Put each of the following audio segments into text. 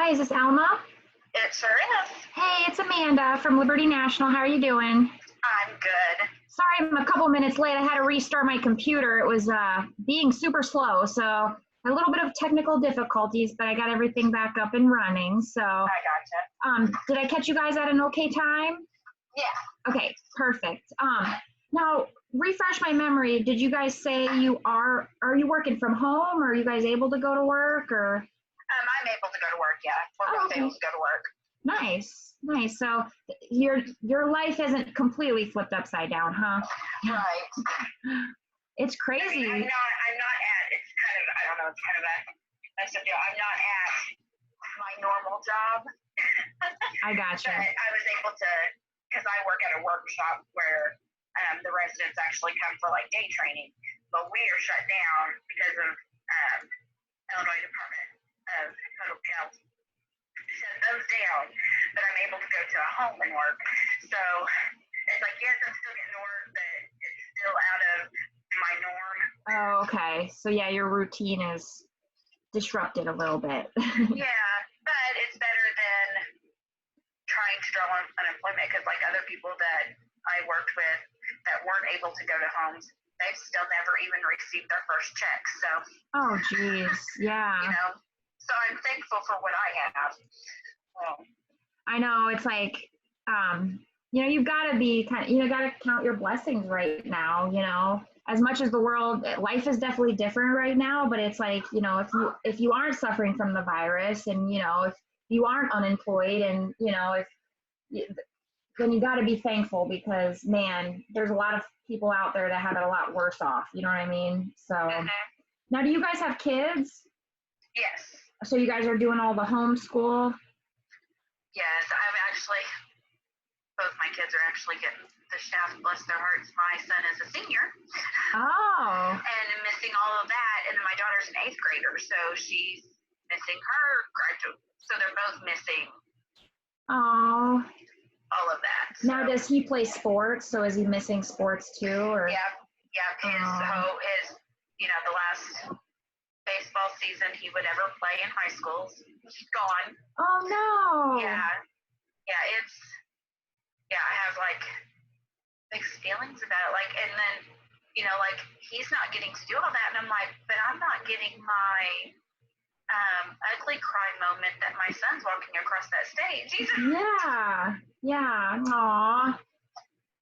Hi, is this Alma? It sure is. Hey, it's Amanda from Liberty National. How are you doing? I'm good. Sorry, I'm a couple minutes late. I had to restart my computer. It was being super slow, so a little bit of technical difficulties, but I got everything back up and running. So, I gotcha. did I catch you guys at an okay time? Yeah. Okay, perfect. Now refresh my memory. Did you guys say are you working from home? Or are you guys able to go to work or? I'm able to go to work. Yeah, we're Oh, both okay. able to go to work. Nice, nice. So your life isn't completely flipped upside down, huh? Right. It's I mean, crazy. I'm not at. It's kind of. I don't know. It's kind of a messed up deal. I'm not at my normal job. I gotcha. But I was able to, because I work at a workshop where the residents actually come for like day training, but we are shut down because of Illinois Department of Public Health shut those down, but I'm able to go to a home and work. So it's like, yes, I'm still getting to work, but it's still out of my norm. Oh, okay. So yeah, your routine is disrupted a little bit. Yeah, but it's better than trying to draw on unemployment because, like, other people that I worked with that weren't able to go to homes, they've still never even received their first check. So, Oh, geez. Yeah. So I'm thankful for what I have. I know it's like, you've got to be got to count your blessings right now, as much as the world, life is definitely different right now, but it's like, if you aren't suffering from the virus and, if you aren't unemployed and, if you, then you got to be thankful because man, there's a lot of people out there that have it a lot worse off. You know what I mean? So now, do you guys have kids? Yes. So you guys are doing all the homeschool? Yes, I'm actually, both my kids are actually getting the shaft, bless their hearts. My son is a senior. Oh. And missing all of that. And then my daughter's an eighth grader, so she's missing her graduate. So they're both missing Oh. all of that. Now, does he play sports? So is he missing sports too? Or? Yeah. The last baseball season he would ever play in high school, he's gone. Oh no. Yeah. I have like mixed feelings about it. Like, and then, he's not getting to do all that. And I'm like, but I'm not getting my ugly cry moment that my son's walking across that stage. Yeah. Aw.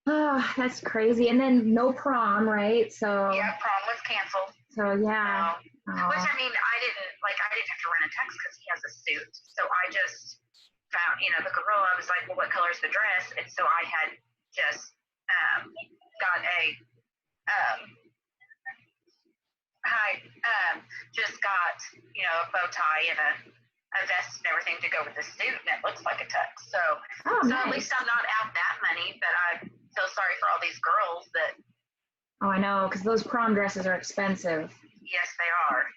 Oh, that's crazy. And then no prom, right? So. Yeah, prom was canceled. So yeah. Which I mean, I didn't have to rent a tux because he has a suit. So I just found, the girl. I was like, well, what color's the dress? And so I had just got a a bow tie and a vest and everything to go with the suit, and it looks like a tux. So, nice. At least I'm not out that money, but I feel sorry for all these girls that. Oh, I know, because those prom dresses are expensive. Yes, they are.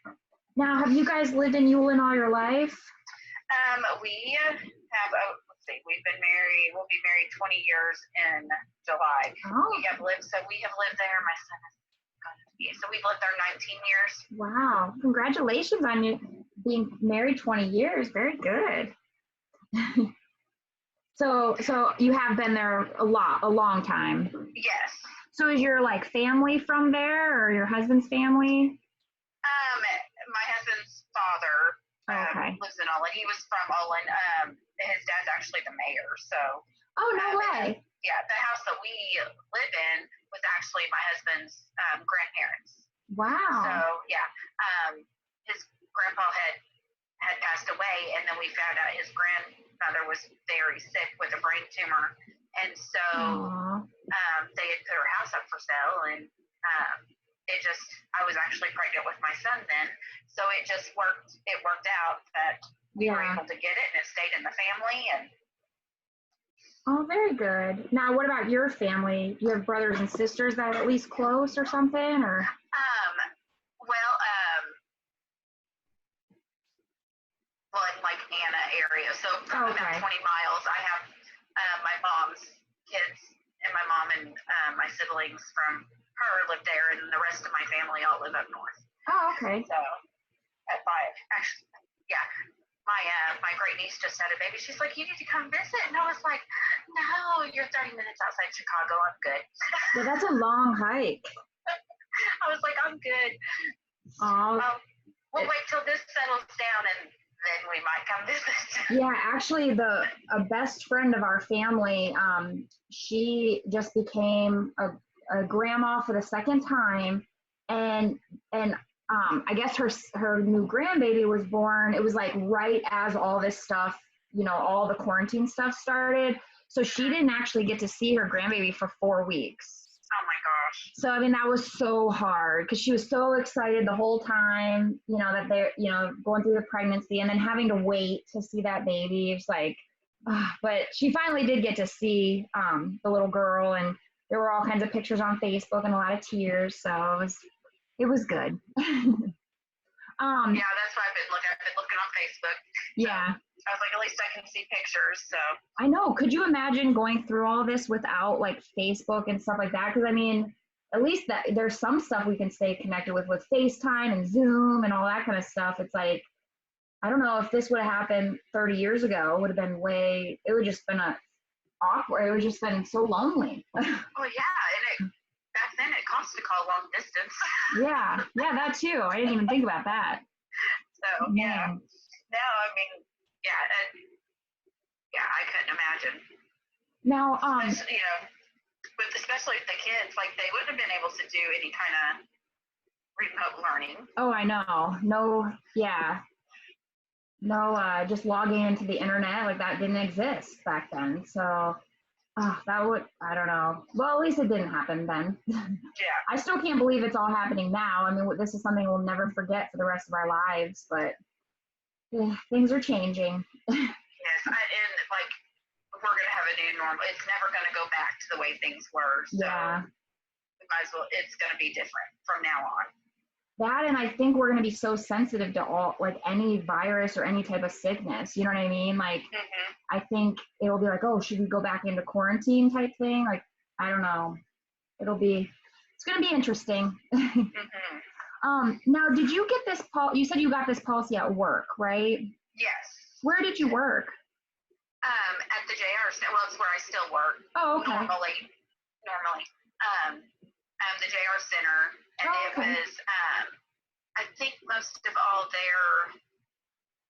Now, have you guys lived in Ulen all your life? We have, let's see, we'll be married 20 years in July. Oh. We have lived there, my son is so we've lived there 19 years. Wow. Congratulations on you being married 20 years. Very good. So you have been there a long time. Yes. So is your family from there or your husband's family? My husband's father lives in Olin. He was from Olin. His dad's actually the mayor, so. Oh, no way. Yeah, the house that we live in was actually my husband's grandparents. Wow. So yeah, his grandpa had passed away, and then we found out his grandmother was very sick with a brain tumor, and so they had put her house up for sale, and I was actually pregnant with my son then, so it worked out that we were able to get it, and it stayed in the family, and. Oh, very good. Now, what about your family? Do you have brothers and sisters that are at least close or something, or? In like Anna area, so about 20 miles. I have my mom's kids and my mom and my siblings from her live there, and the rest of my family all live up north. Oh, okay. So at 5, actually, yeah. My my great niece just had a baby. She's like, you need to come visit. And I was like, no, you're 30 minutes outside Chicago. I'm good. Yeah, that's a long hike. I was like, I'm good. Oh, We'll wait till this settles down and then we might come visit. yeah, actually, a best friend of our family, she just became a grandma for the second time, and I guess her new grandbaby was born. It was like right as all this stuff, all the quarantine stuff started. So she didn't actually get to see her grandbaby for 4 weeks. Oh my gosh. So, I mean, that was so hard because she was so excited the whole time, that they're, going through the pregnancy and then having to wait to see that baby. It's like, but she finally did get to see the little girl, and there were all kinds of pictures on Facebook and a lot of tears. So it was good. Yeah, that's why I've been looking on Facebook. Yeah. I was like, at least I can see pictures. So I know. Could you imagine going through all this without like Facebook and stuff like that? Because I mean, at least that there's some stuff we can stay connected with FaceTime and Zoom and all that kind of stuff. It's like, I don't know if this would have happened 30 years ago. It would have been it would just been awkward. It would just been so lonely. Well, yeah, and back then it cost to call long distance. Yeah, that too. I didn't even think about that. So yeah, no, I mean, yeah, I couldn't imagine. Now, especially with the kids, like they wouldn't have been able to do any kind of remote learning. Oh, I know. No, yeah. No, just logging into the internet, like that didn't exist back then. So that would, I don't know. Well, at least it didn't happen then. Yeah. I still can't believe it's all happening now. I mean, this is something we'll never forget for the rest of our lives, but things are changing. Yes, and like we're gonna have a new normal. It's never gonna go back to the way things were. So Yeah. we might as well. It's gonna be different from now on. That, and I think we're going to be so sensitive to all, like any virus or any type of sickness. You know what I mean? Like, I think it'll be like, oh, should we go back into quarantine type thing? Like, I don't know. It's going to be interesting. Now, did you get this you said you got this policy at work, right? Yes. Where did you work? At the JR. Well, it's where I still work. Oh, okay. Normally. The JR Center, and it was, I think most of all their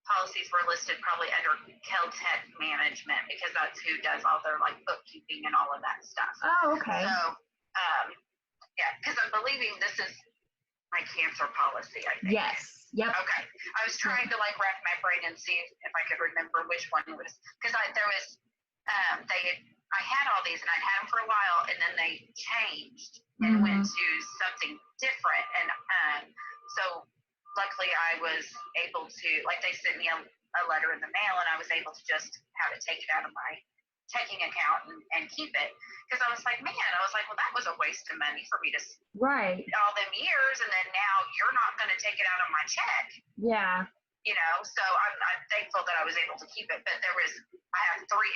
policies were listed probably under Kel-Tec management because that's who does all their like bookkeeping and all of that stuff. Oh, okay. So, yeah, because I'm believing this is my cancer policy, I think. Yes. Yep. Okay. I was trying to like rack my brain and see if I could remember which one it was, because I had all these and I'd had them for a while, and then they changed and went to something different. And so luckily I was able to, like, they sent me a letter in the mail, and I was able to just have it taken out of my checking account and keep it. Because I was like, well, that was a waste of money for me to all them years, and then now you're not going to take it out of my check. Yeah. So I'm thankful that I was able to keep it. But I have three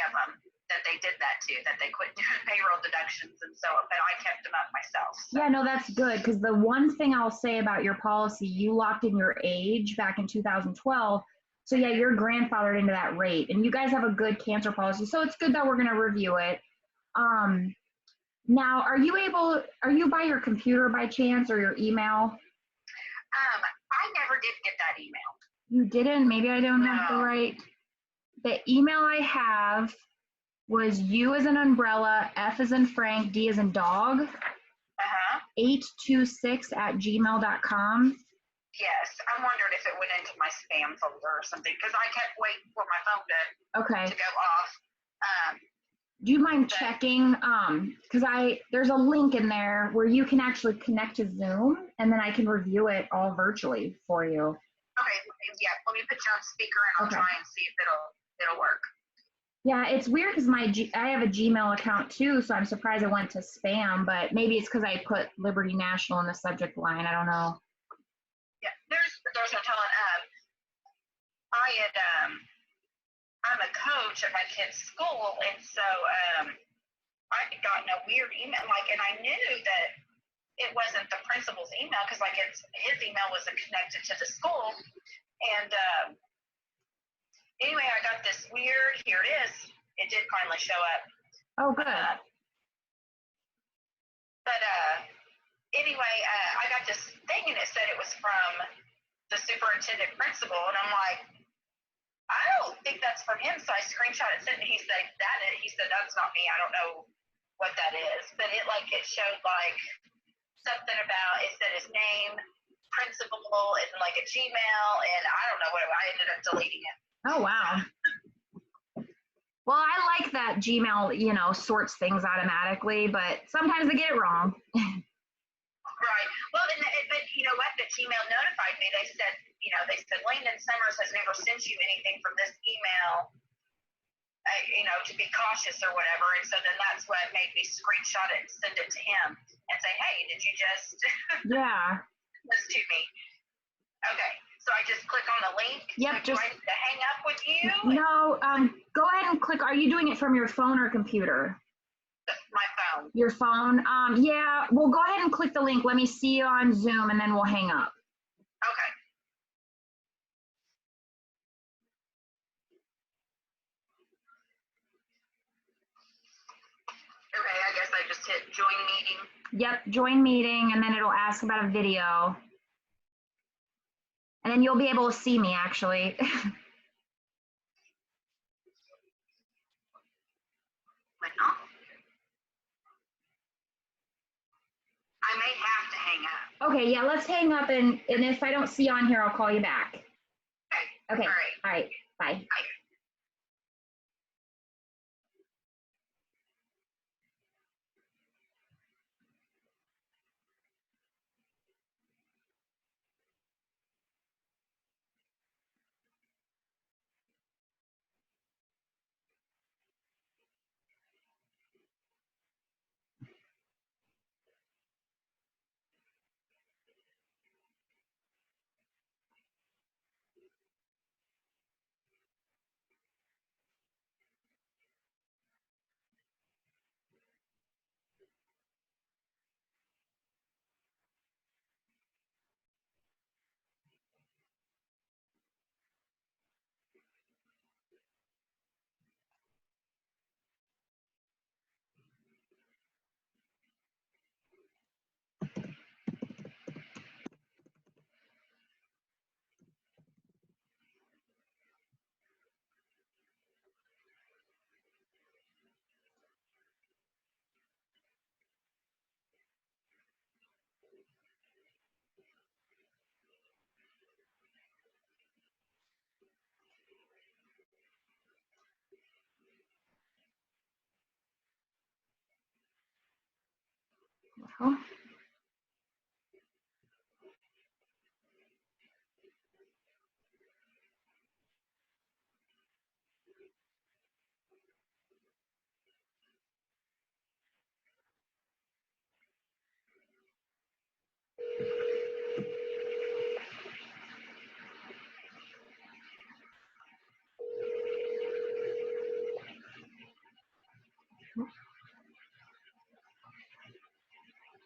of them that they did that to, that they quit doing payroll deductions, and so, but I kept them up myself. So. Yeah, no, that's good, because the one thing I'll say about your policy, you locked in your age back in 2012, so yeah, you're grandfathered into that rate, and you guys have a good cancer policy, so it's good that we're going to review it. Now, are you by your computer by chance, or your email? I never did get that email. You didn't? Maybe I don't have the right. The email I have was U as in umbrella, F as in Frank, D as in dog, 826@gmail.com. Yes, I wondered if it went into my spam folder or something, because I kept waiting for my phone to go off. Do you mind checking? Because there's a link in there where you can actually connect to Zoom, and then I can review it all virtually for you. Okay, yeah, let me put you on speaker, and I'll try and see if it'll work. Yeah, it's weird because I have a Gmail account too, so I'm surprised it went to spam, but maybe it's because I put Liberty National in the subject line. I don't know. Yeah, there's no telling. I'm a coach at my kid's school, and so I had gotten a weird email, and I knew that it wasn't the principal's email because his email wasn't connected to the school, and Anyway, I got this weird, here it is. It did finally show up. Oh, good. But anyway, I got this thing and it said it was from the superintendent principal. And I'm like, I don't think that's from him. So I screenshot it, sent it, and he said, that's not me. I don't know what that is. But it showed like something about, it said his name, principal, and like a Gmail. And I don't know what I ended up deleting it. Oh, wow. Well, I like that Gmail, sorts things automatically, but sometimes they get it wrong. Right. Well, but you know what? The Gmail notified me. They said, Landon Summers has never sent you anything from this email, to be cautious or whatever. And so then that's what made me screenshot it and send it to him and say, hey, did you just Yeah. send this to me? Okay. So I just click on the link. Yep. So do I need to hang up with you? No. Go ahead and click. Are you doing it from your phone or computer? My phone. Your phone. Yeah. Well, go ahead and click the link. Let me see you on Zoom, and then we'll hang up. Okay. Okay. I guess I just hit join meeting. Yep. Join meeting, and then it'll ask about a video. And then you'll be able to see me, actually. I may have to hang up. Okay, yeah, let's hang up, and if I don't see you on here, I'll call you back. Okay. Okay. All right. Bye. Bye. Oh.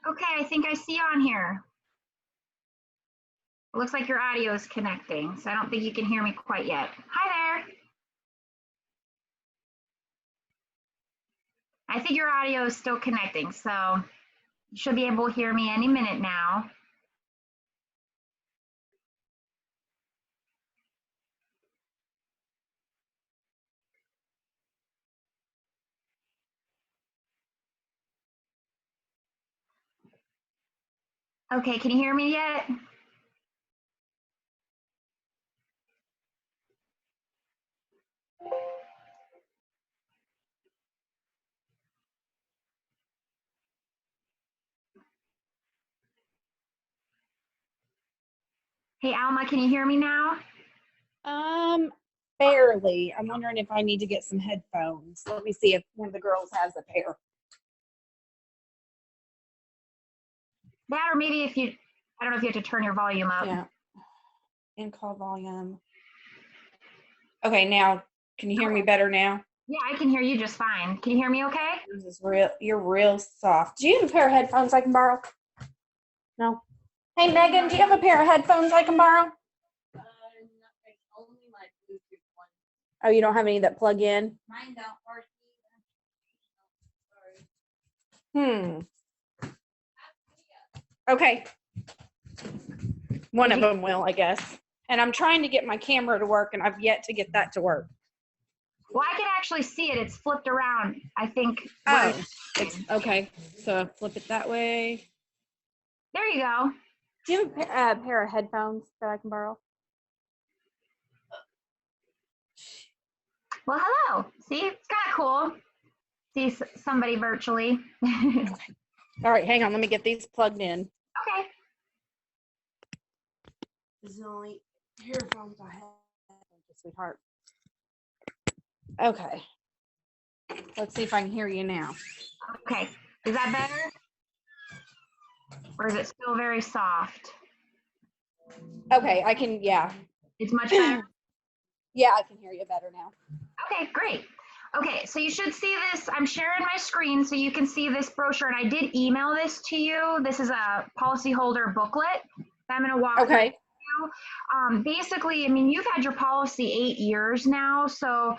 Okay, I think I see you on here. It looks like your audio is connecting, so I don't think you can hear me quite yet. Hi there. I think your audio is still connecting, so you should be able to hear me any minute now. Okay, can you hear me yet? Hey, Alma, can you hear me now? Barely. I'm wondering if I need to get some headphones. Let me see if one of the girls has a pair. That, or maybe if you, I don't know if you have to turn your volume up. Yeah. And call volume. Okay, now, can you hear me better now? Yeah, I can hear you just fine. Can you hear me okay? Yours is real, you're real soft. Do you have a pair of headphones I can borrow? No. Hey, Megan, do you have a pair of headphones I can borrow? Only my Bluetooth one. Oh, you don't have any that plug in? Mine don't work either. Sorry. Okay. One of them will, I guess. And I'm trying to get my camera to work, and I've yet to get that to work. Well, I can actually see it. It's flipped around. I think. Oh, it's okay. So flip it that way. There you go. Do you have a pair of headphones that I can borrow? Well, hello. See, it's kind of cool. See somebody virtually. Okay. All right, hang on. Let me get these plugged in. This is the only earphones I have. Thank you, sweetheart. Okay. Let's see if I can hear you now. Okay. Is that better? Or is it still very soft? Okay, I can, yeah. It's much better? Yeah, I can hear you better now. Okay, great. Okay, so you should see this. I'm sharing my screen so you can see this brochure, and I did email this to you. This is a policyholder booklet that I'm going to walk through. Okay. Basically, I mean, you've had your policy 8 years now, so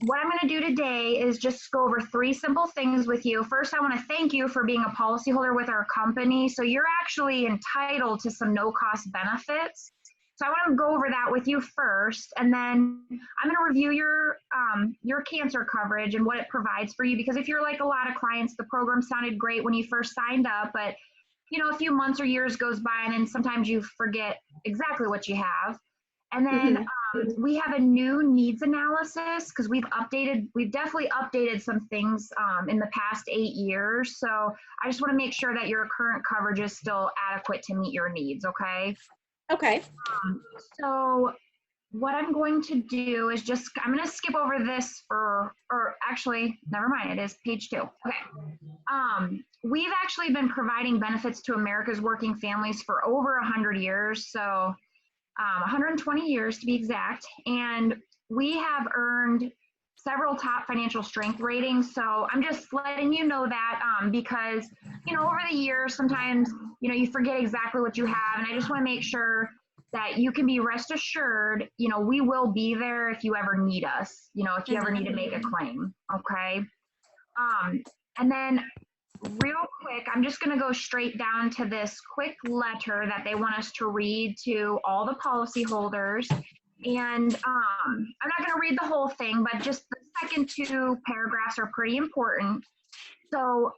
what I'm going to do today is just go over 3 simple things with you. First, I want to thank you for being a policyholder with our company. So you're actually entitled to some no-cost benefits. So I want to go over that with you first, and then I'm going to review your cancer coverage and what it provides for you. Because if you're like a lot of clients, the program sounded great when you first signed up, but you know, a few months or years goes by, and then sometimes you forget exactly what you have. And then we have a new needs analysis because we've definitely updated some things in the past 8 years. So I just want to make sure that your current coverage is still adequate to meet your needs. Okay. Okay. So what I'm going to do is I'm going to skip over this or actually, never mind, it is page 2. Okay. We've actually been providing benefits to America's working families for over 100 years. So 120 years to be exact. And we have earned several top financial strength ratings. So I'm just letting you know that because, you know, over the years, sometimes, you know, you forget exactly what you have. And I just want to make sure that you can be rest assured, you know, we will be there if you ever need us, you know, if you ever need to make a claim. Okay. And then real quick, I'm just going to go straight down to this quick letter that they want us to read to all the policyholders. And I'm not going to read the whole thing, but just the second 2 paragraphs are pretty important. So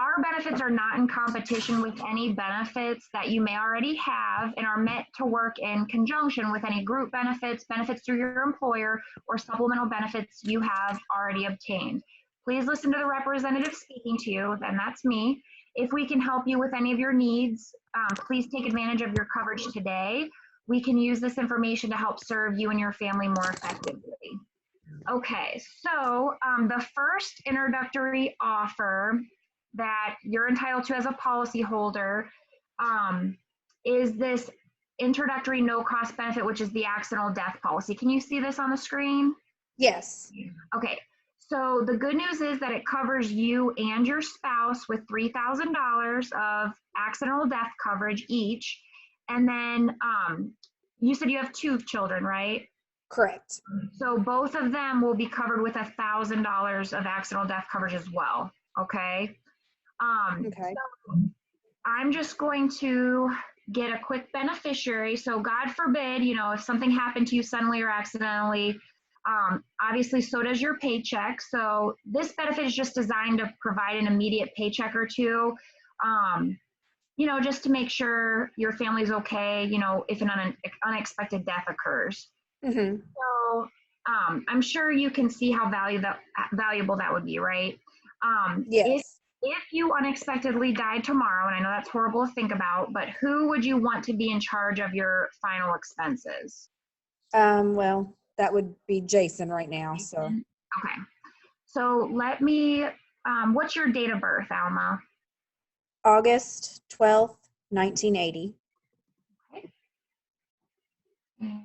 our benefits are not in competition with any benefits that you may already have and are meant to work in conjunction with any group benefits, benefits through your employer, or supplemental benefits you have already obtained. Please listen to the representative speaking to you, and that's me. If we can help you with any of your needs, please take advantage of your coverage today. We can use this information to help serve you and your family more effectively. Okay, so the first introductory offer that you're entitled to as a policyholder is this introductory no-cost benefit, which is the accidental death policy. Can you see this on the screen? Yes. Okay, so the good news is that it covers you and your spouse with $3,000 of accidental death coverage each. And then you said you have 2 children, right? Correct. So both of them will be covered with $1,000 of accidental death coverage as well. Okay. Okay. So I'm just going to get a quick beneficiary. So God forbid, you know, if something happened to you suddenly or accidentally, obviously so does your paycheck. So this benefit is just designed to provide an immediate paycheck or two, you know, just to make sure your family's okay, you know, if an unexpected death occurs. So I'm sure you can see how valuable that would be, right? Yes. If you unexpectedly died tomorrow, and I know that's horrible to think about, but who would you want to be in charge of your final expenses? Well, that would be Jason right now. So. Okay. So let me, what's your date of birth, Alma? August 12th, 1980. Okay. You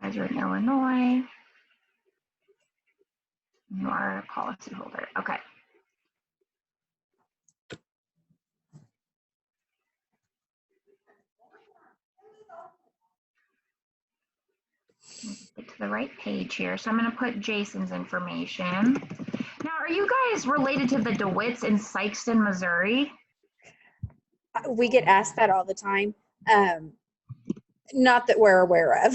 guys are in Illinois. You are a policyholder. Okay. Get to the right page here. So I'm going to put Jason's information. Now, are you guys related to the DeWitts in Sikeston, Missouri? We get asked that all the time. Not that we're aware of.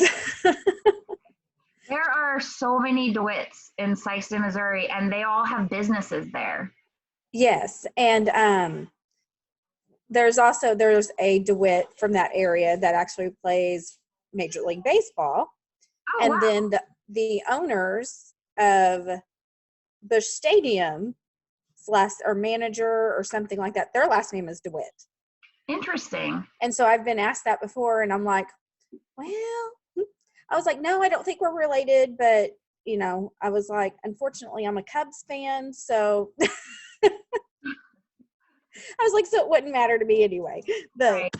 There are so many DeWitts in Sikeston, Missouri, and they all have businesses there. Yes, and there's a DeWitt from that area that actually plays Major League Baseball, Oh, and wow. then the owners of Busch Stadium or manager or something like that, their last name is DeWitt. Interesting. And so I've been asked that before, and I'm like, well, I was like, no, I don't think we're related, but I was like, unfortunately, I'm a Cubs fan, so I was like, so it wouldn't matter to me anyway. Right.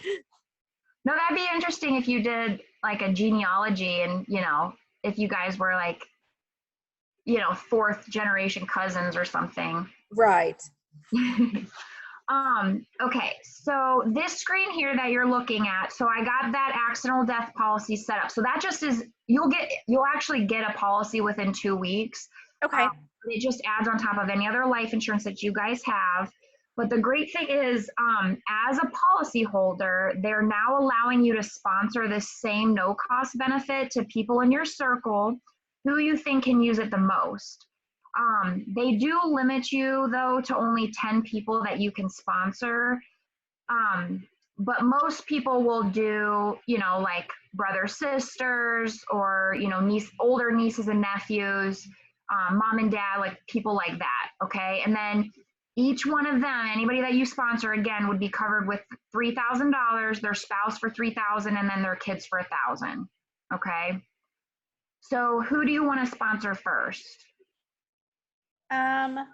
No, that'd be interesting if you did like a genealogy and, if you guys were like, fourth generation cousins or something. Right. Okay, so this screen here that you're looking at, so I got that accidental death policy set up. So that just is, you'll actually get a policy within 2 weeks. Okay. It just adds on top of any other life insurance that you guys have. But the great thing is, as a policy holder, they're now allowing you to sponsor this same no-cost benefit to people in your circle who you think can use it the most. They do limit you, though, to only 10 people that you can sponsor. But most people will do, like brothers, sisters, or, older nieces and nephews, mom and dad, like people like that. Okay. And then each one of them, anybody that you sponsor, again, would be covered with $3,000, their spouse for $3,000, and then their kids for $1,000. Okay. So who do you want to sponsor first? I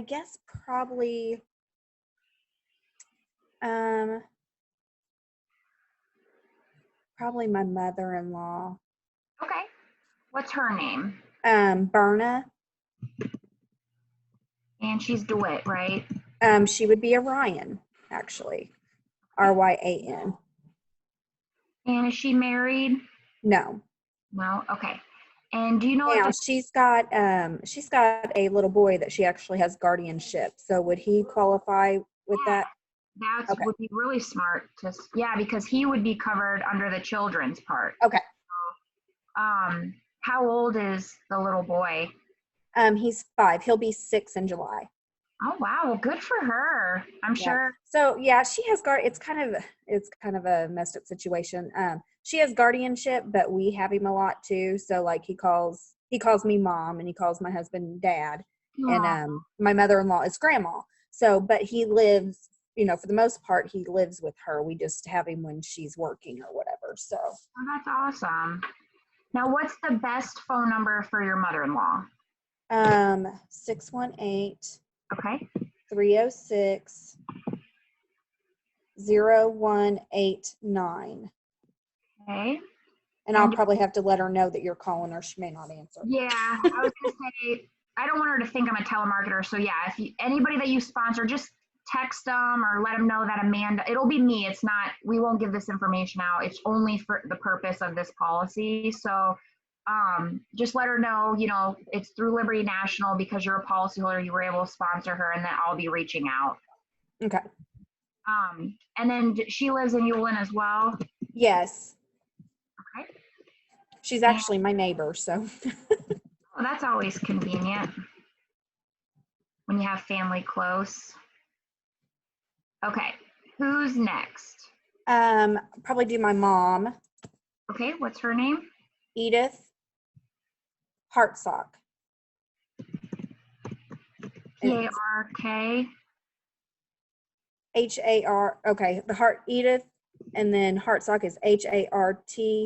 guess probably my mother-in-law. Okay. What's her name? Berna. And she's DeWitt, right? She would be a Ryan, actually. Ryan. And is she married? No. No. Okay. And do you know? Now she's got a little boy that she actually has guardianship. So would he qualify with that? That would be really smart. Because he would be covered under the children's part. Okay. How old is the little boy? He's 5. He'll be 6 in July. Oh wow, well, good for her. I'm sure. So yeah, she has It's kind of a messed up situation. She has guardianship, but we have him a lot too. So like he calls me mom, and he calls my husband dad, and my mother-in-law is grandma. So, but he lives, for the most part, he lives with her. We just have him when she's working or whatever. So. Oh, that's awesome. Now, what's the best phone number for your mother-in-law? 618. Okay. 306 0189. Okay. And I'll probably have to let her know that you're calling her. She may not answer. Yeah, I was gonna say, I don't want her to think I'm a telemarketer. So yeah, if anybody that you sponsor, just text them or let them know that Amanda. It'll be me. It's not. We won't give this information out. It's only for the purpose of this policy. So. Just let her know, it's through Liberty National because you're a policyholder, you were able to sponsor her, and then I'll be reaching out. Okay. And then she lives in Ulen as well? Yes. Okay. She's actually my neighbor, so. Well, that's always convenient when you have family close. Okay. Who's next? Probably do my mom. Okay. What's her name? Edith Hartsock. P-A-R-K. H-A-R. Okay, Edith, and then Hartsock is Hartsock,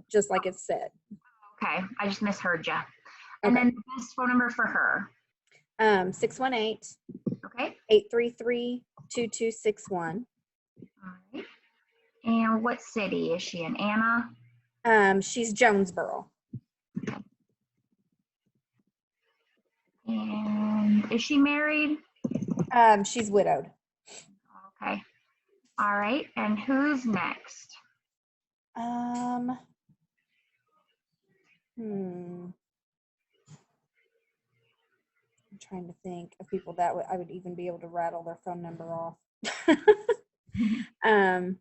just like it said. Okay, I just misheard you. And then the best phone number for her. 618. Okay. 833-2261. All right. And what city is she in? Anna? She's Jonesboro. And is she married? She's widowed. Okay. All right. And who's next? Um, I'm trying to think of people that I would even be able to rattle their phone number off. um,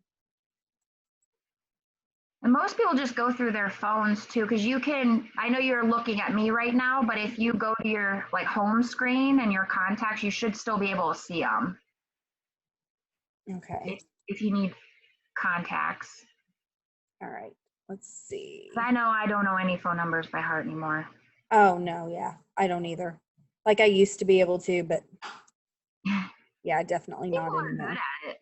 And most people just go through their phones too, because you can, I know you're looking at me right now, but if you go to your like home screen and your contacts, you should still be able to see them okay. if you need contacts. All right. Let's see. 'Cause I know I don't know any phone numbers by heart anymore. Oh, no. Yeah. I don't either. Like I used to be able to, but yeah, definitely not People are anymore. good at it.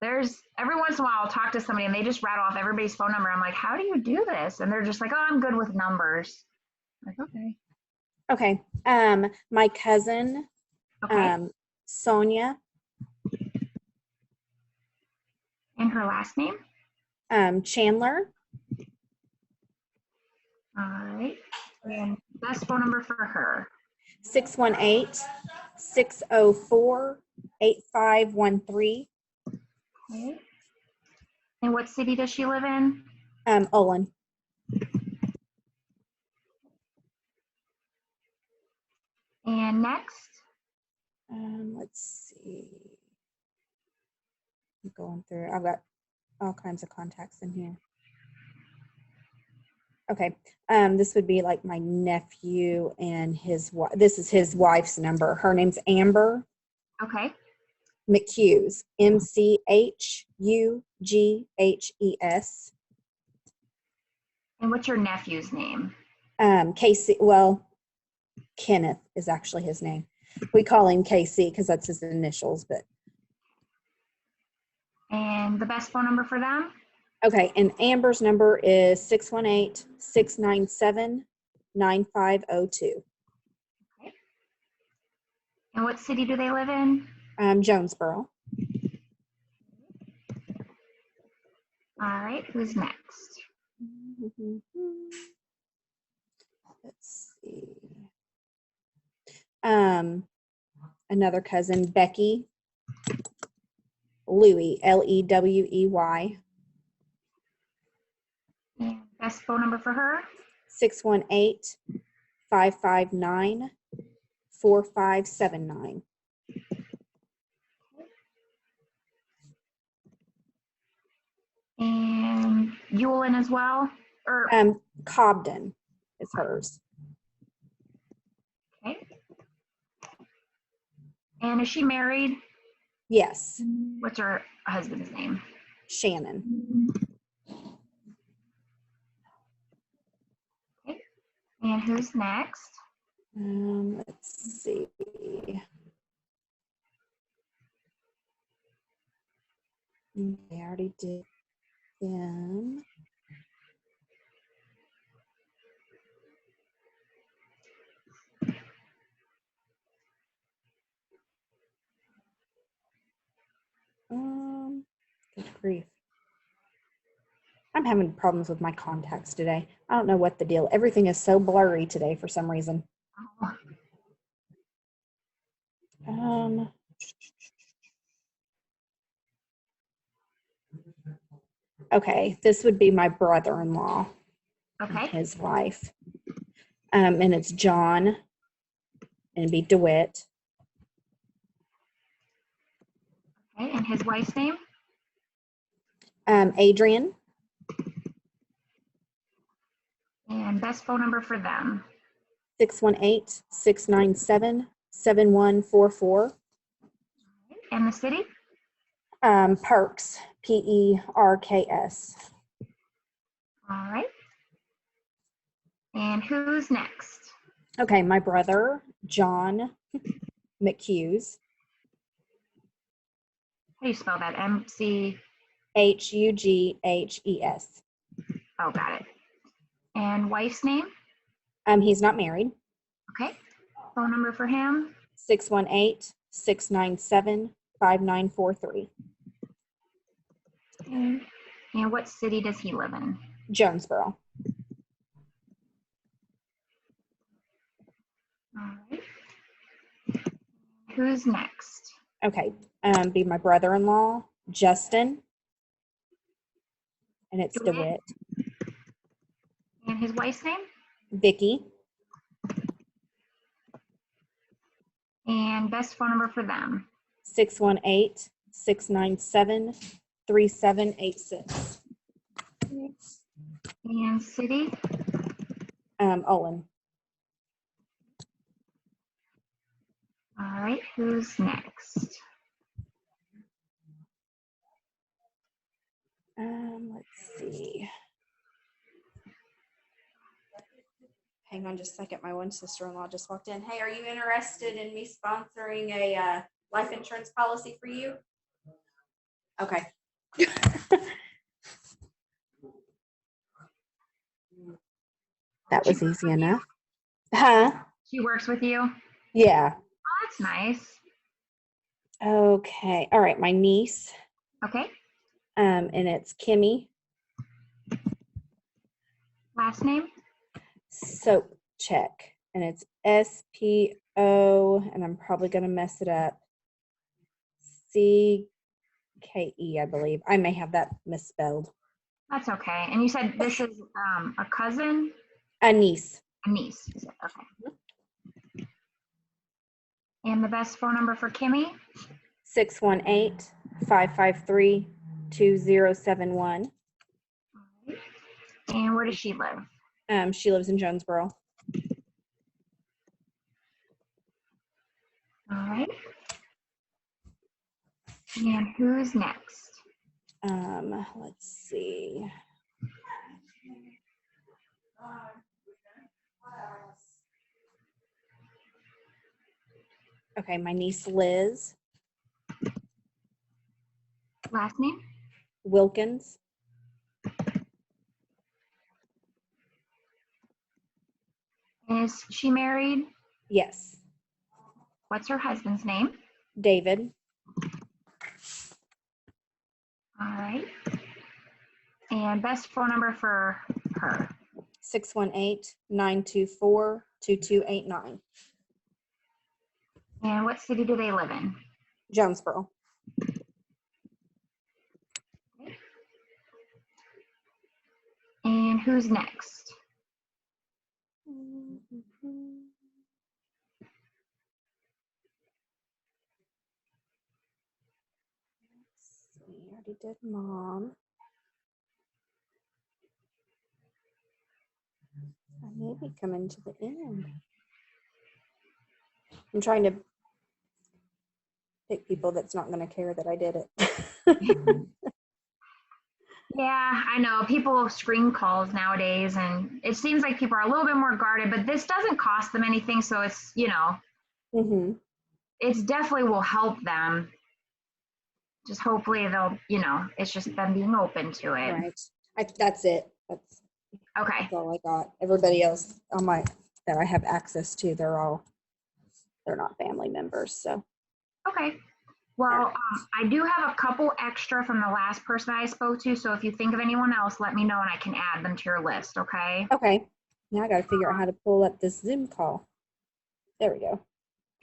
There's every once in a while I'll talk to somebody and they just rattle off everybody's phone number. I'm like, how do you do this? And they're just like, oh, I'm good with numbers. I'm like, okay. Okay. My cousin, Okay. Sonia, And her last name? Chandler, All right. And best phone number for her. 618-604-8513. Okay. And what city does she live in? Olin. And next? Let's see. I'm going through. I've got all kinds of contacts in here. Okay. This would be like my nephew and his wife. This is his wife's number. Her name's Amber Okay. McHughes. MCHUGHES. And what's your nephew's name? Casey. Well, Kenneth is actually his name. We call him KC because that's his initials, but And the best phone number for them? okay. And Amber's number is 618-697-9502. Okay. And what city do they live in? Jonesboro. All right. Who's next? Let's see. Another cousin, Becky Louie, Lewey, And best phone number for her? 618-559-4579. And Yulin as well? Or Cobden is hers. okay. And is she married? Yes, What's her husband's name? Shannon. Okay. And who's next? Let's see. I already did them. Good grief. I'm having problems with my contacts today. I don't know what the deal. Everything is so blurry today for some reason. Okay, this would be my brother-in-law and Okay. his wife. And it's John, and it'd be DeWitt. Okay. And his wife's name? Adrian, And best phone number for them? 618-697-7144. And the city? Perks, Perks. All right. And who's next? Okay, my brother, John McHughes, How do you spell that? MC. Hughes. Oh, got it. And wife's name? He's not married. Okay. Phone number for him? 618-697-5943. And what city does he live in? Jonesboro. All right. Who's next? Okay, be my brother-in-law, Justin. and it's DeWitt. DeWitt. And his wife's name? Vicky. And best phone number for them? 618-697-3786. And city? Olin. All right, who's next? Let's see. Hang on just a second. My one sister-in-law just walked in. Hey, are you interested in me sponsoring a life insurance policy for you? Okay. That was easy enough. Huh? She works with you? Oh, Yeah. that's nice. Okay. All right. My niece, Okay, and it's Kimmy last name? Soap Check, and it's SPO, and I'm probably going to mess it up. CKE, I believe. I may have that misspelled. That's okay. And you said this is a cousin? A niece. A niece. You said, okay. And the best phone number for Kimmy? 618-553-2071. And where does she live? She lives in Jonesboro. All right. And who's next? Let's see. Okay, my niece Liz Last name? Wilkins. Is she married? Yes. What's her husband's name? David. All right. And best phone number for her? 618-924-2289. And what city do they live in? Jonesboro. And who's next? We already did mom. I may be coming to the end. I'm trying to pick people that's not going to care that I did it. Yeah, I know. People screen calls nowadays, and it seems like people are a little bit more guarded, but this doesn't cost them anything. So it's, Mm-hmm. it's definitely will help them. Just hopefully they'll, it's just them being open to it. Right. That's it. That's Okay. all I got. Everybody else on that I have access to, they're not family members. So. Okay. Well, I do have a couple extra from the last person I spoke to. So if you think of anyone else, let me know and I can add them to your list. Okay. Okay. Now I got to figure out how to pull up this Zoom call. There we go.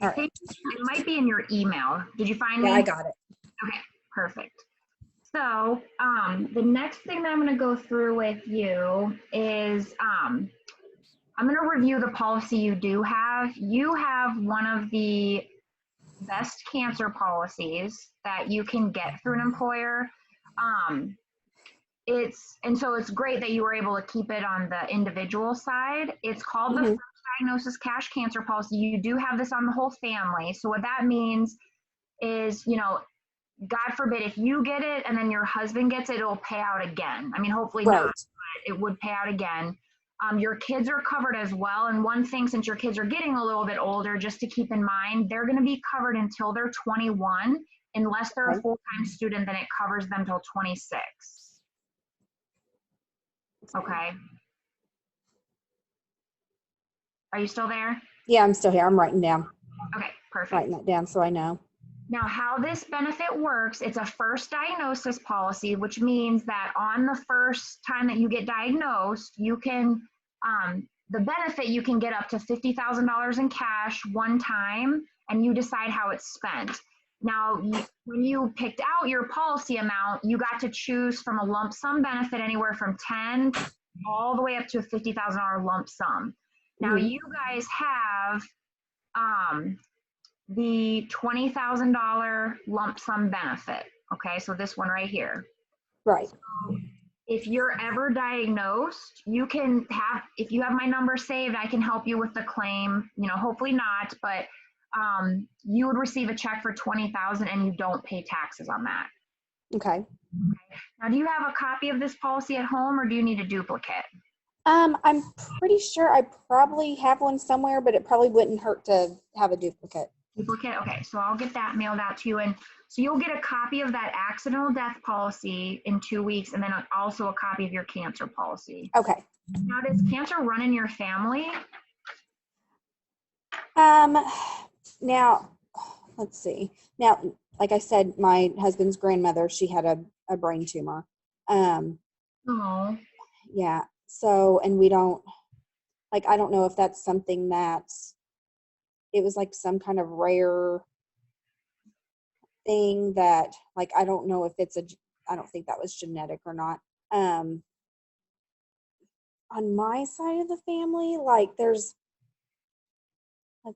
All I right. think it might be in your email. Did you find me? Yeah, I got it. Okay, perfect. So the next thing that I'm going to go through with you is I'm going to review the policy you do have. You have one of the best cancer policies that you can get through an employer. So it's great that you were able to keep it on the individual side. It's called the First Diagnosis Cash Cancer Policy. You do have this on the whole family. So what that means is, God forbid if you get it and then your husband gets it, it'll pay out again. I mean, hopefully not, but it would pay out again. Your kids are covered as well. And one thing, since your kids are getting a little bit older, just to keep in mind, they're going to be covered until they're 21. Unless they're a full-time student, then it covers them till 26. Okay. Are you still there? Yeah, I'm still here. I'm writing down. Okay, perfect. Writing that down so I know. Now, how this benefit works, it's a first diagnosis policy, which means that on the first time that you get diagnosed, you can, the benefit, you can get up to $50,000 in cash one time, and you decide how it's spent. Now, when you picked out your policy amount, you got to choose from a lump sum benefit anywhere from 10 all the way up to a $50,000 lump sum. Now, Mhm. you guys have the $20,000 lump sum benefit. Okay, so this one right here. Right. If you're ever diagnosed, you can have, if you have my number saved, I can help you with the claim, hopefully not, but you would receive a check for 20,000 and you don't pay taxes on that. Okay. Now, do you have a copy of this policy at home or do you need a duplicate? I'm pretty sure I probably have one somewhere, but it probably wouldn't hurt to have a duplicate. Duplicate? Okay, so I'll get that mailed out to you. And so you'll get a copy of that accidental death policy in 2 weeks and then also a copy of your cancer policy. Okay. Now, does cancer run in your family? Now, let's see. Now, like I said, my husband's grandmother, she had a brain tumor. Oh, Yeah. So, and we don't, like, I don't know if that's something that's, it was like some kind of rare thing that, like, I don't know if it's I don't think that was genetic or not. On my side of the family, like, let's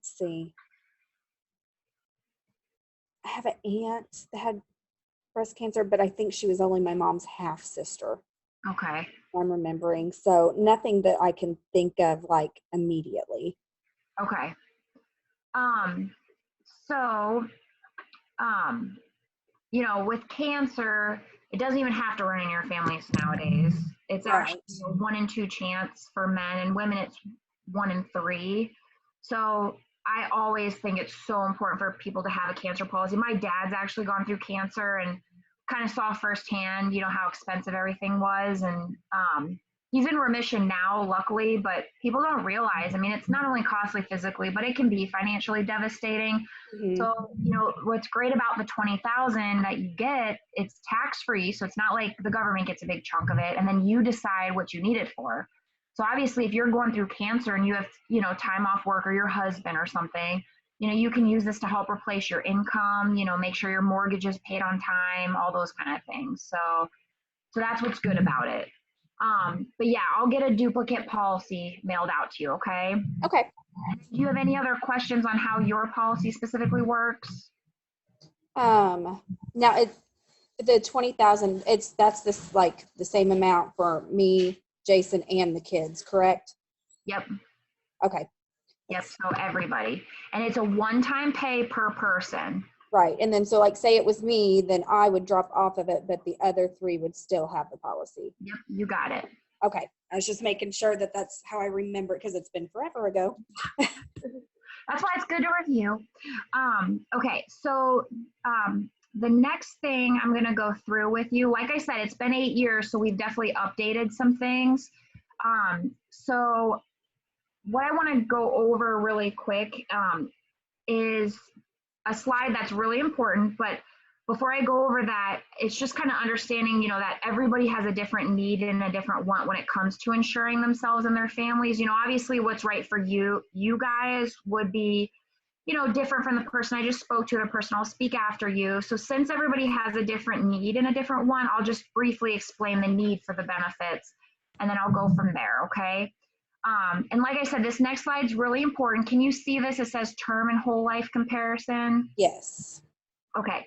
see. I have an aunt that had breast cancer, but I think she was only my mom's half sister. okay. I'm remembering. So nothing that I can think of like immediately. Okay. So, with cancer, it doesn't even have to run in your families nowadays. It's actually a 1 in 2 chance for men, and women it's 1 in 3. So I always think it's so important for people to have a cancer policy. My dad's actually gone through cancer and kind of saw firsthand, how expensive everything was. And he's in remission now, luckily, but people don't realize, it's not only costly physically, but it can be financially devastating. Mm-hmm. So, what's great about the 20,000 that you get, it's tax free. So it's not like the government gets a big chunk of it and then you decide what you need it for. So obviously if you're going through cancer and you have, time off work or your husband or something, you can use this to help replace your income, make sure your mortgage is paid on time, all those kind of things. So that's what's good about it. But yeah, I'll get a duplicate policy mailed out to you. Okay. Okay. Do you have any other questions on how your policy specifically works? Now the 20,000, that's this like the same amount for me, Jason, and the kids, correct? Yep. Okay. Yep. So everybody, and it's a one-time pay per person. Right. And then so like say it was me, then I would drop off of it, but the other 3 would still have the policy. Yep. You got it. Okay. I was just making sure that that's how I remember it because it's been forever ago. That's why it's good to review. Okay. So the next thing I'm going to go through with you, like I said, it's been 8 years, so we've definitely updated some things. So what I want to go over really quick is a slide that's really important, but before I go over that, it's just kind of understanding, that everybody has a different need and a different want when it comes to insuring themselves and their families. Obviously what's right for you guys would be, different from the person I just spoke to, the person I'll speak after you. So since everybody has a different need and a different one, I'll just briefly explain the need for the benefits and then I'll go from there, okay? And like I said, this next slide is really important. Can you see this? It says term and whole life comparison. Yes. Okay.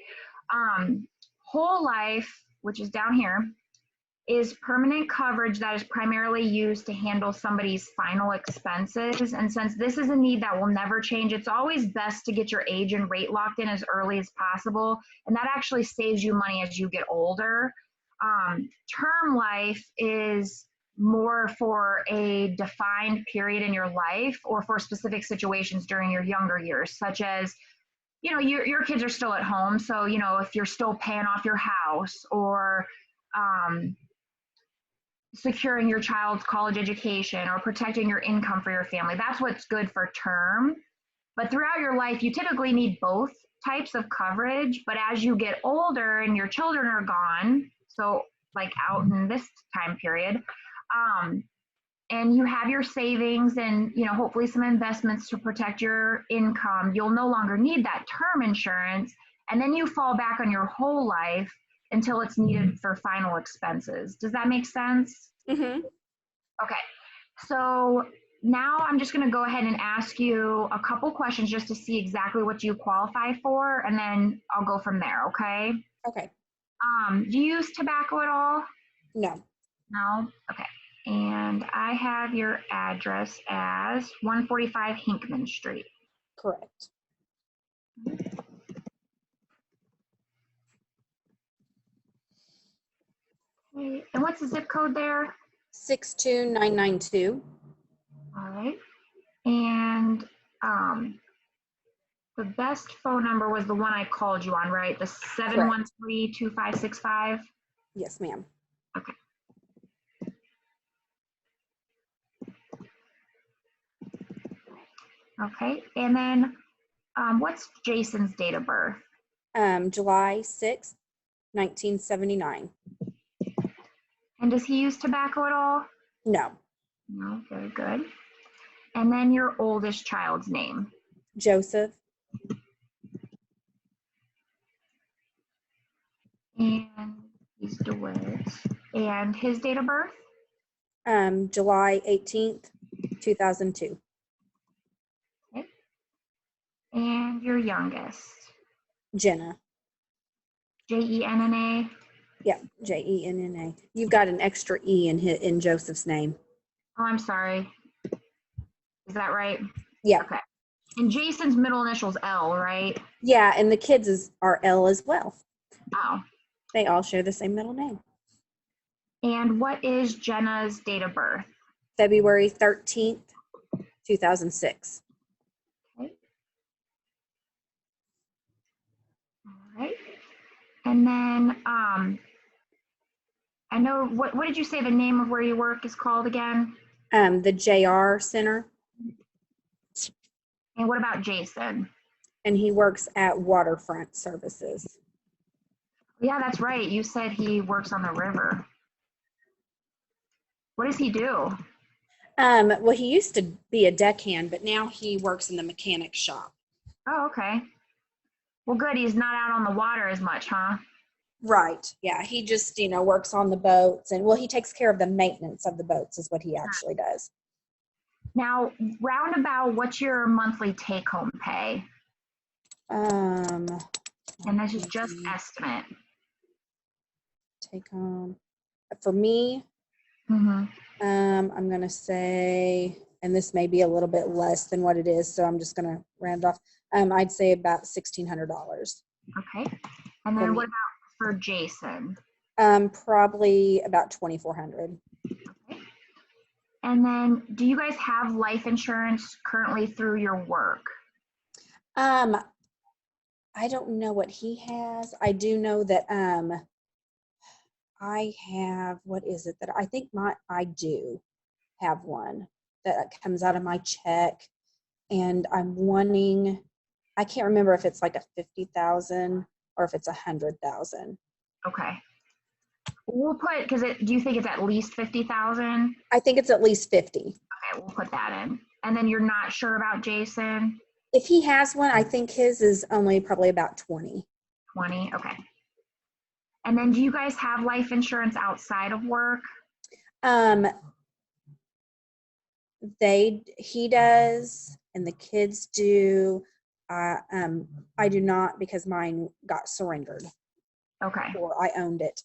Whole life, which is down here, is permanent coverage that is primarily used to handle somebody's final expenses. And since this is a need that will never change, it's always best to get your age and rate locked in as early as possible. And that actually saves you money as you get older. Term life is more for a defined period in your life or for specific situations during your younger years, such as, your kids are still at home. So, if you're still paying off your house or securing your child's college education or protecting your income for your family, that's what's good for term. But throughout your life, you typically need both types of coverage. But as you get older and your children are gone, so like out in this time period, and you have your savings and, hopefully some investments to protect your income, you'll no longer need that term insurance. and then you fall back on your whole life until it's needed for final expenses. Does that make sense? Mm-hmm. Okay. So now I'm just going to go ahead and ask you a couple questions just to see exactly what you qualify for, and then I'll go from there, okay? Okay. Do you use tobacco at all? No. No? Okay. And I have your address as 145 Hinkman Street. Correct. Okay. And what's the zip code there? 62992. All right. And the best phone number was the one I called you on, right? The 713-2565? Yes, ma'am. Okay. Okay. And then what's Jason's date of birth? July 6th, 1979. And does he use tobacco at all? No. No. Very good. And then your oldest child's name? Joseph. And he's DeWitt. And his date of birth? July 18th, 2002. Okay. And your youngest? Jenna. Jenna? Yeah, Jenna. You've got an extra E in Joseph's name. Oh, I'm sorry. Is that right? Yeah. Okay. And Jason's middle initial's L, right? Yeah, and the kids are L as well. Oh. They all share the same middle name. And what is Jenna's date of birth? February 13th, 2006. Okay. All right. And then I know, what did you say the name of where you work is called again? The JR Center. And what about Jason? And he works at Waterfront Services. Yeah, that's right. You said he works on the river. What does he do? Well, he used to be a deckhand, but now he works in the mechanic shop. Oh, okay. Well, good. He's not out on the water as much, huh? Right. Yeah. He just, works on the boats, and he takes care of the maintenance of the boats is what he actually does. Now, roundabout, what's your monthly take-home pay? And this is just estimate. Take home for me. Mm-hmm. I'm going to say, and this may be a little bit less than what it is, so I'm just going to round off. I'd say about $1,600. Okay. And then what about for Jason? Probably about $2,400. Okay. And then do you guys have life insurance currently through your work? I don't know what he has. I do know that I have, what is it that I think I do have one that comes out of my check, and I'm wanting, I can't remember if it's like a 50,000 or if it's 100,000. Okay. We'll put, do you think it's at least 50,000? I think it's at least 50. Okay, we'll put that in. And then you're not sure about Jason? If he has one, I think his is only probably about 20. 20, okay. And then do you guys have life insurance outside of work? He does, and the kids do. I do not, because mine got surrendered. Okay. Or I owned it.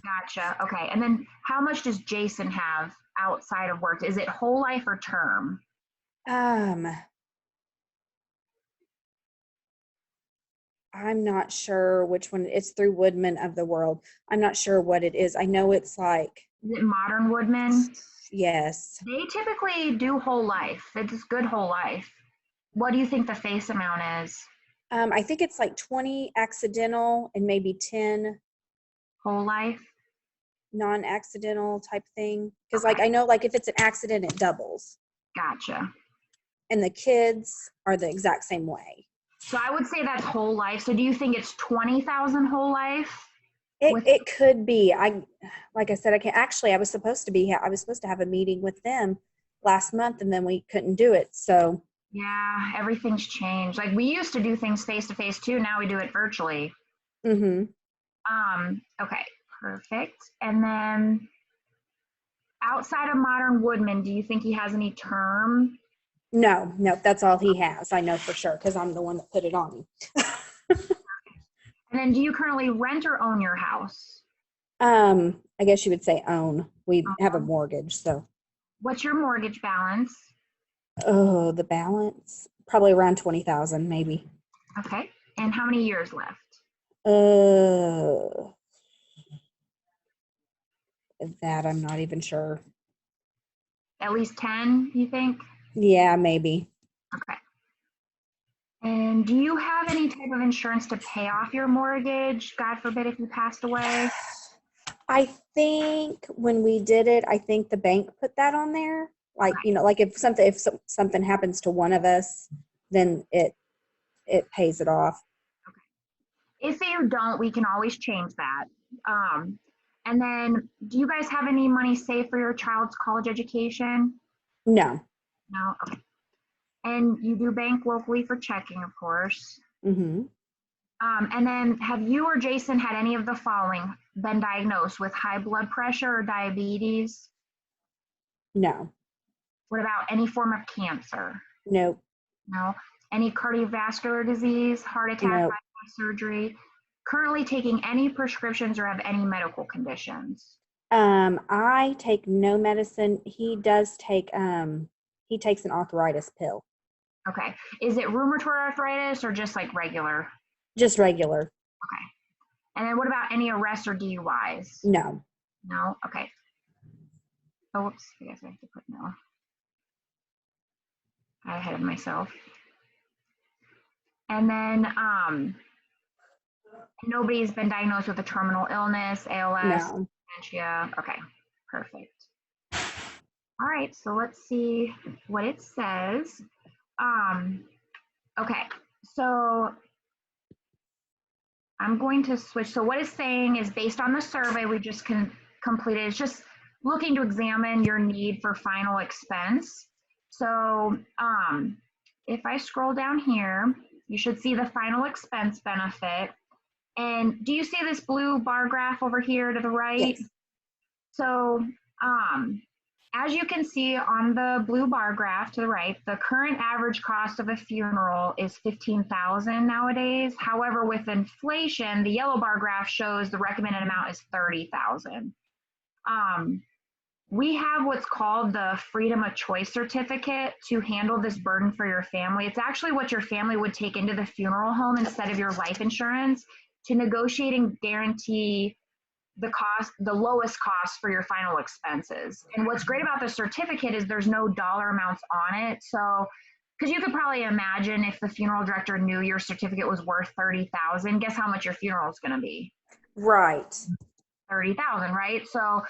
Gotcha. Okay. And then how much does Jason have outside of work? Is it whole life or term? I'm not sure which one. It's through Woodman of the World. I'm not sure what it is. I know it's like. Is it Modern Woodman? Yes. They typically do whole life. It's good whole life. What do you think the face amount is? I think it's like 20 accidental and maybe 10 whole life, non-accidental type thing. Because okay. I know if it's an accident, it doubles. Gotcha. And the kids are the exact same way. So I would say that's whole life. So do you think it's 20,000 whole life? It could be. Like I said, I was supposed to have a meeting with them last month, and then we couldn't do it. So Yeah, everything's changed. Like we used to do things face to face too. Now we do it virtually. Mm-hmm. Okay, perfect. And then outside of Modern Woodman, do you think he has any term? No, no, that's all he has. I know for sure because I'm the one that put it on him. And then do you currently rent or own your house? I guess you would say own. We have a Um, mortgage, so What's your mortgage balance? oh, the balance probably around 20,000, maybe. Okay. And how many years left? Uh, that I'm not even sure. At least 10, you think? Yeah, maybe. Okay. And do you have any type of insurance to pay off your mortgage? God forbid if you passed away. I think when we did it, I think the bank put that on there. Like, Okay. like if something happens to one of us, then it pays it off. If you don't, we can always change that. Um, and then do you guys have any money saved for your child's college education? No. No? Okay. And you do bank locally for checking, of course. Mm-hmm. And then have you or Jason had any of the following been diagnosed with high blood pressure or diabetes? No. What about any form of cancer? Nope. No. Any cardiovascular disease, heart attack, Nope. bypass surgery? Currently taking any prescriptions or have any medical conditions? I take no medicine. He takes an arthritis pill. Okay. Is it rheumatoid arthritis or just like regular? Just regular. Okay. And then what about any arrests or DUIs? No. No? Okay. Oh, whoops. I guess I have to put no. I ahead of myself. And then nobody's been diagnosed with a terminal illness, ALS, No. dementia. Okay. Perfect. All right. So let's see what it says. Okay. So I'm going to switch. So what it's saying is based on the survey we just completed, it's just looking to examine your need for final expense. So if I scroll down here, you should see the final expense benefit. And do you see this blue bar graph over here to the right? Yes. So as you can see on the blue bar graph to the right, the current average cost of a funeral is $15,000 nowadays. However, with inflation, the yellow bar graph shows the recommended amount is $30,000. We have what's called the Freedom of Choice Certificate to handle this burden for your family. It's actually what your family would take into the funeral home instead of your life insurance to negotiate and guarantee the lowest cost for your final expenses. And what's great about the certificate is there's no dollar amounts on it. So, because you could probably imagine if the funeral director knew your certificate was worth 30,000, guess how much your funeral is going to be? Right. 30,000, right? So,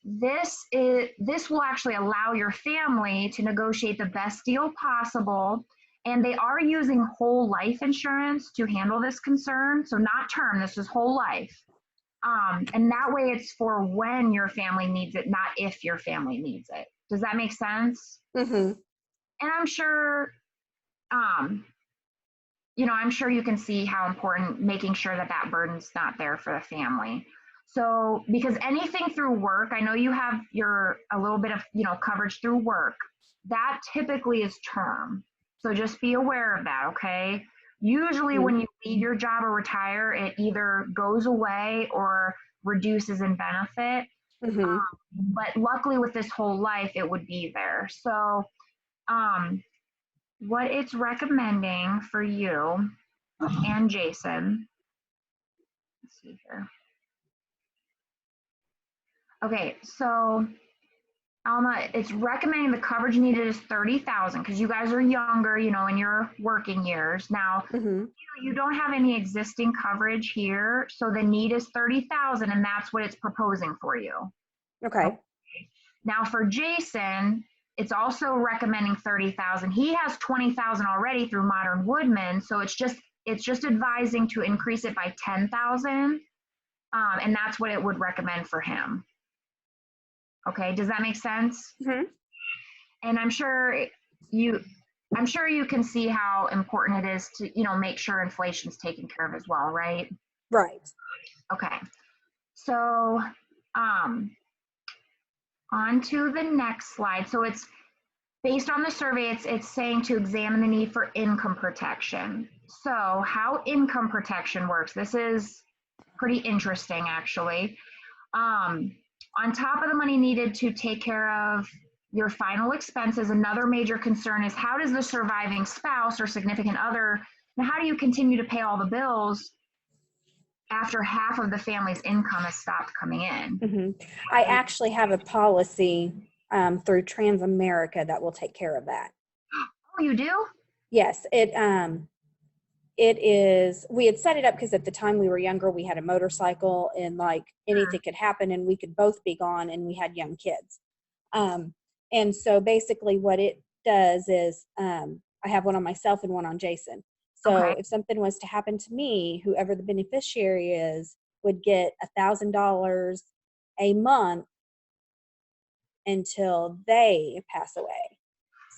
this will actually allow your family to negotiate the best deal possible. And they are using whole life insurance to handle this concern. So not term, this is whole life. And that way it's for when your family needs it, not if your family needs it. Does that make sense? Mm-hmm. And I'm sure, um, I'm sure you can see how important making sure that that burden's not there for the family. So, because anything through work, I know you have a little bit of, coverage through work. That typically is term. So just be aware of that, okay? Usually when you leave your job or retire, it either goes away or reduces in benefit. Mm-hmm. But luckily with this whole life, it would be there. So, what it's recommending for you and Jason, let's see here. Okay, so Alma, it's recommending the coverage needed is 30,000 because you guys are younger, in your working years. Now, Mm-hmm. you don't have any existing coverage here, so the need is 30,000, and that's what it's proposing for you. Okay. Now for Jason, it's also recommending 30,000. He has 20,000 already through Modern Woodman, so it's just advising to increase it by 10,000, and that's what it would recommend for him. Okay, does that make sense? Mm-hmm. And I'm sure I'm sure you can see how important it is to, make sure inflation's taken care of as well, right? Right. Okay. So, on to the next slide. So it's based on the survey, it's saying to examine the need for income protection. So how income protection works, this is pretty interesting actually. On top of the money needed to take care of your final expenses, another major concern is how does the surviving spouse or significant other, and how do you continue to pay all the bills after half of the family's income has stopped coming in? Hmm. I actually have a policy through Transamerica that will take care of that. Oh, you do? Yes, it is. We had set it up because at the time we were younger, we had a motorcycle, and like anything could happen, and we could both be gone, and we had young kids. And so basically, what it does is I have one on myself and one on Jason. So Okay. if something was to happen to me, whoever the beneficiary is would get $1,000 a month until they pass away.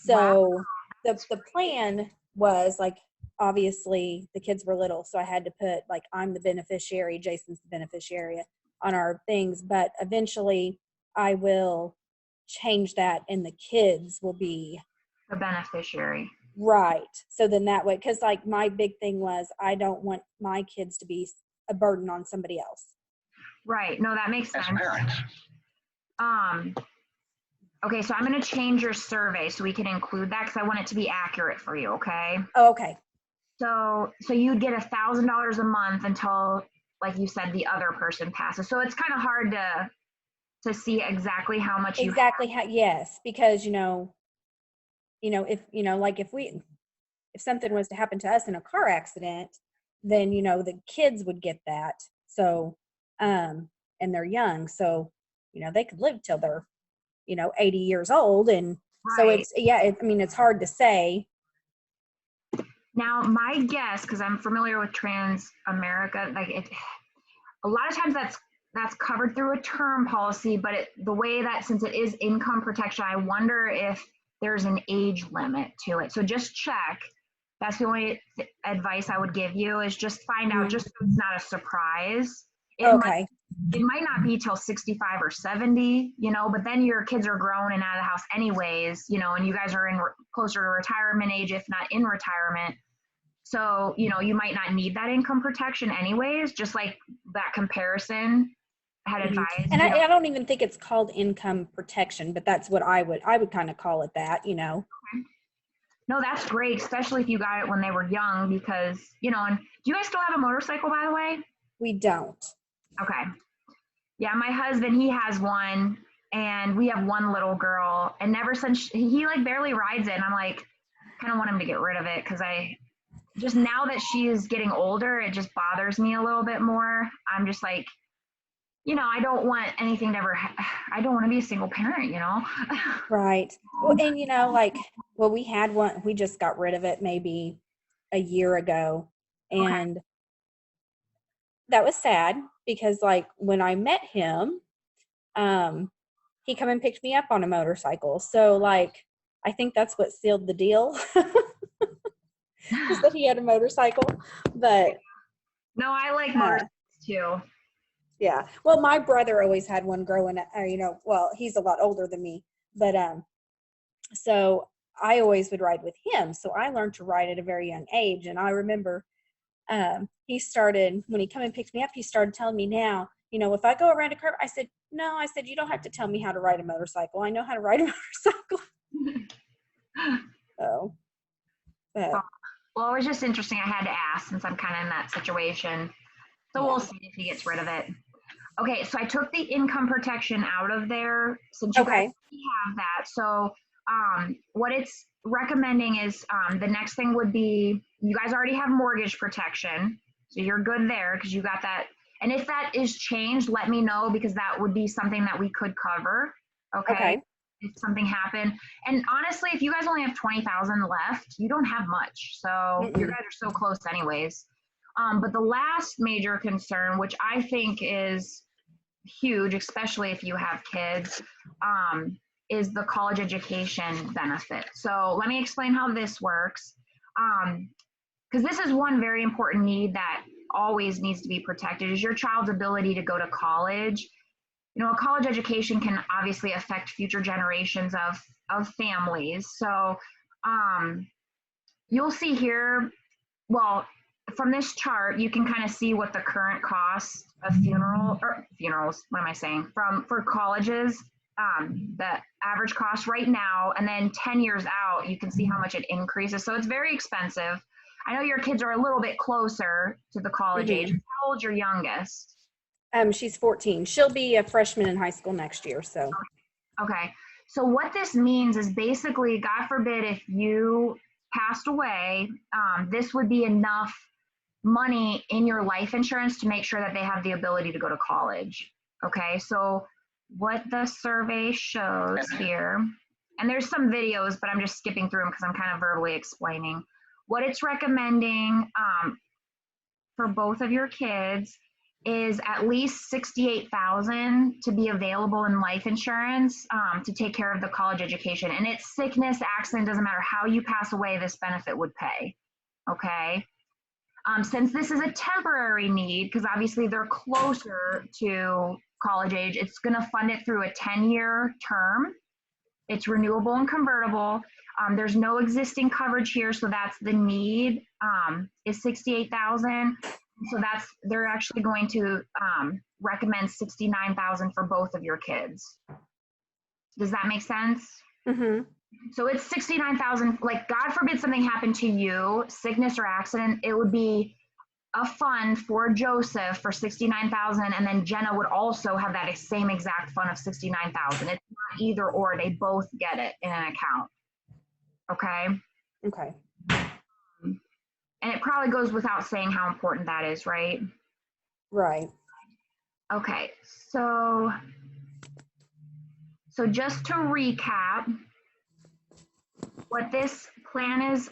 So the plan was like, obviously the kids were little, so I had to put like I'm the beneficiary, Jason's the beneficiary on our things, but eventually I will change that and the kids will be The beneficiary. right. So then that way, because like my big thing was I don't want my kids to be a burden on somebody else. Right. No, that makes As sense. parents. Okay, so I'm going to change your survey so we can include that because I want it to be accurate for you. Okay. Oh, okay. So you'd get $1,000 a month until, like you said, the other person passes. So it's kind of hard to see exactly how much you Exactly how, yes, because if like if something was to happen to us in a car accident, then the kids would get that. So and they're young, so they could live till they're 80 years old, and so Right. it's hard to say. Now, my guess, because I'm familiar with Transamerica, like a lot of times that's covered through a term policy, but the way that, since it is income protection, I wonder if there's an age limit to it. So just check. That's the only advice I would give you, is just find out, just so it's not a surprise. Okay. It might not be till 65 or 70, but then your kids are grown and out of the house anyways, and you guys are in closer to retirement age, if not in retirement. So, you might not need that income protection anyways, just like that comparison had advised. And I don't even think it's called income protection, but that's what I would kind of call it that. No, that's great, especially if you got it when they were young, because, and do you guys still have a motorcycle, by the way? We don't. Okay. Yeah, my husband, he has one, and we have one little girl, and ever since he like barely rides it, and I'm like, kind of want him to get rid of it, because I just, now that she is getting older, it just bothers me a little bit more. I'm just like, I don't want anything to ever, I don't want to be a single parent, Right. Well, and we had one, we just got rid of it maybe a year ago. And that was sad because like when I met him, he come and picked me up on a motorcycle. So like, I think that's what sealed the deal. Is that he had a motorcycle, but no, I like motorcycles too. Yeah. Well, my brother always had one growing up, well, he's a lot older than me, but, so I always would ride with him. So I learned to ride at a very young age. And I remember, he started, when he come and picked me up, he started telling me now, if I go around a curve, I said, no, I said, you don't have to tell me how to ride a motorcycle. I know how to ride a motorcycle. So, well, it was just interesting. I had to ask since I'm kind of in that situation. So we'll see if he gets rid of it. Okay, so I took the income protection out of there since you guys have that. So what it's recommending is the next thing would be, you guys already have mortgage protection. So you're good there because you got that. And if that is changed, let me know, because that would be something that we could cover. Okay. If something happened. And honestly, if you guys only have 20,000 left, you don't have much. So you guys are so close anyways. But the last major concern, which I think is huge, especially if you have kids, is the college education benefit. So let me explain how this works. Because this is one very important need that always needs to be protected, is your child's ability to go to college. You know, a college education can obviously affect future generations of families. So you'll see here, well, from this chart, you can kind of see what the current cost of funerals, what am I saying, for colleges, the average cost right now, and then 10 years out, you can see how much it increases. So it's very expensive. I know your kids are a little bit closer to the college age. How old's your youngest? She's 14. She'll be a freshman in high school next year. So. Okay. So what this means is basically, God forbid, if you passed away, this would be enough money in your life insurance to make sure that they have the ability to go to college. Okay. So what the survey shows here, and there's some videos, but I'm just skipping through them because I'm kind of verbally explaining. What it's recommending for both of your kids is at least $68,000 to be available in life insurance to take care of the college education. And it's sickness, accident, doesn't matter how you pass away, this benefit would pay. Okay. Since this is a temporary need, because obviously they're closer to college age, it's going to fund it through a 10-year term. It's renewable and convertible. There's no existing coverage here, so that's the need is $68,000. So they're actually going to recommend $69,000 for both of your kids. Does that make sense? Mm-hmm. So it's $69,000. Like, God forbid something happened to you, sickness or accident, it would be a fund for Joseph for $69,000, and then Jenna would also have that same exact fund of $69,000. It's not either or; they both get it in an account. Okay. Okay. And it probably goes without saying how important that is, right? Right. Okay. So just to recap, what this plan is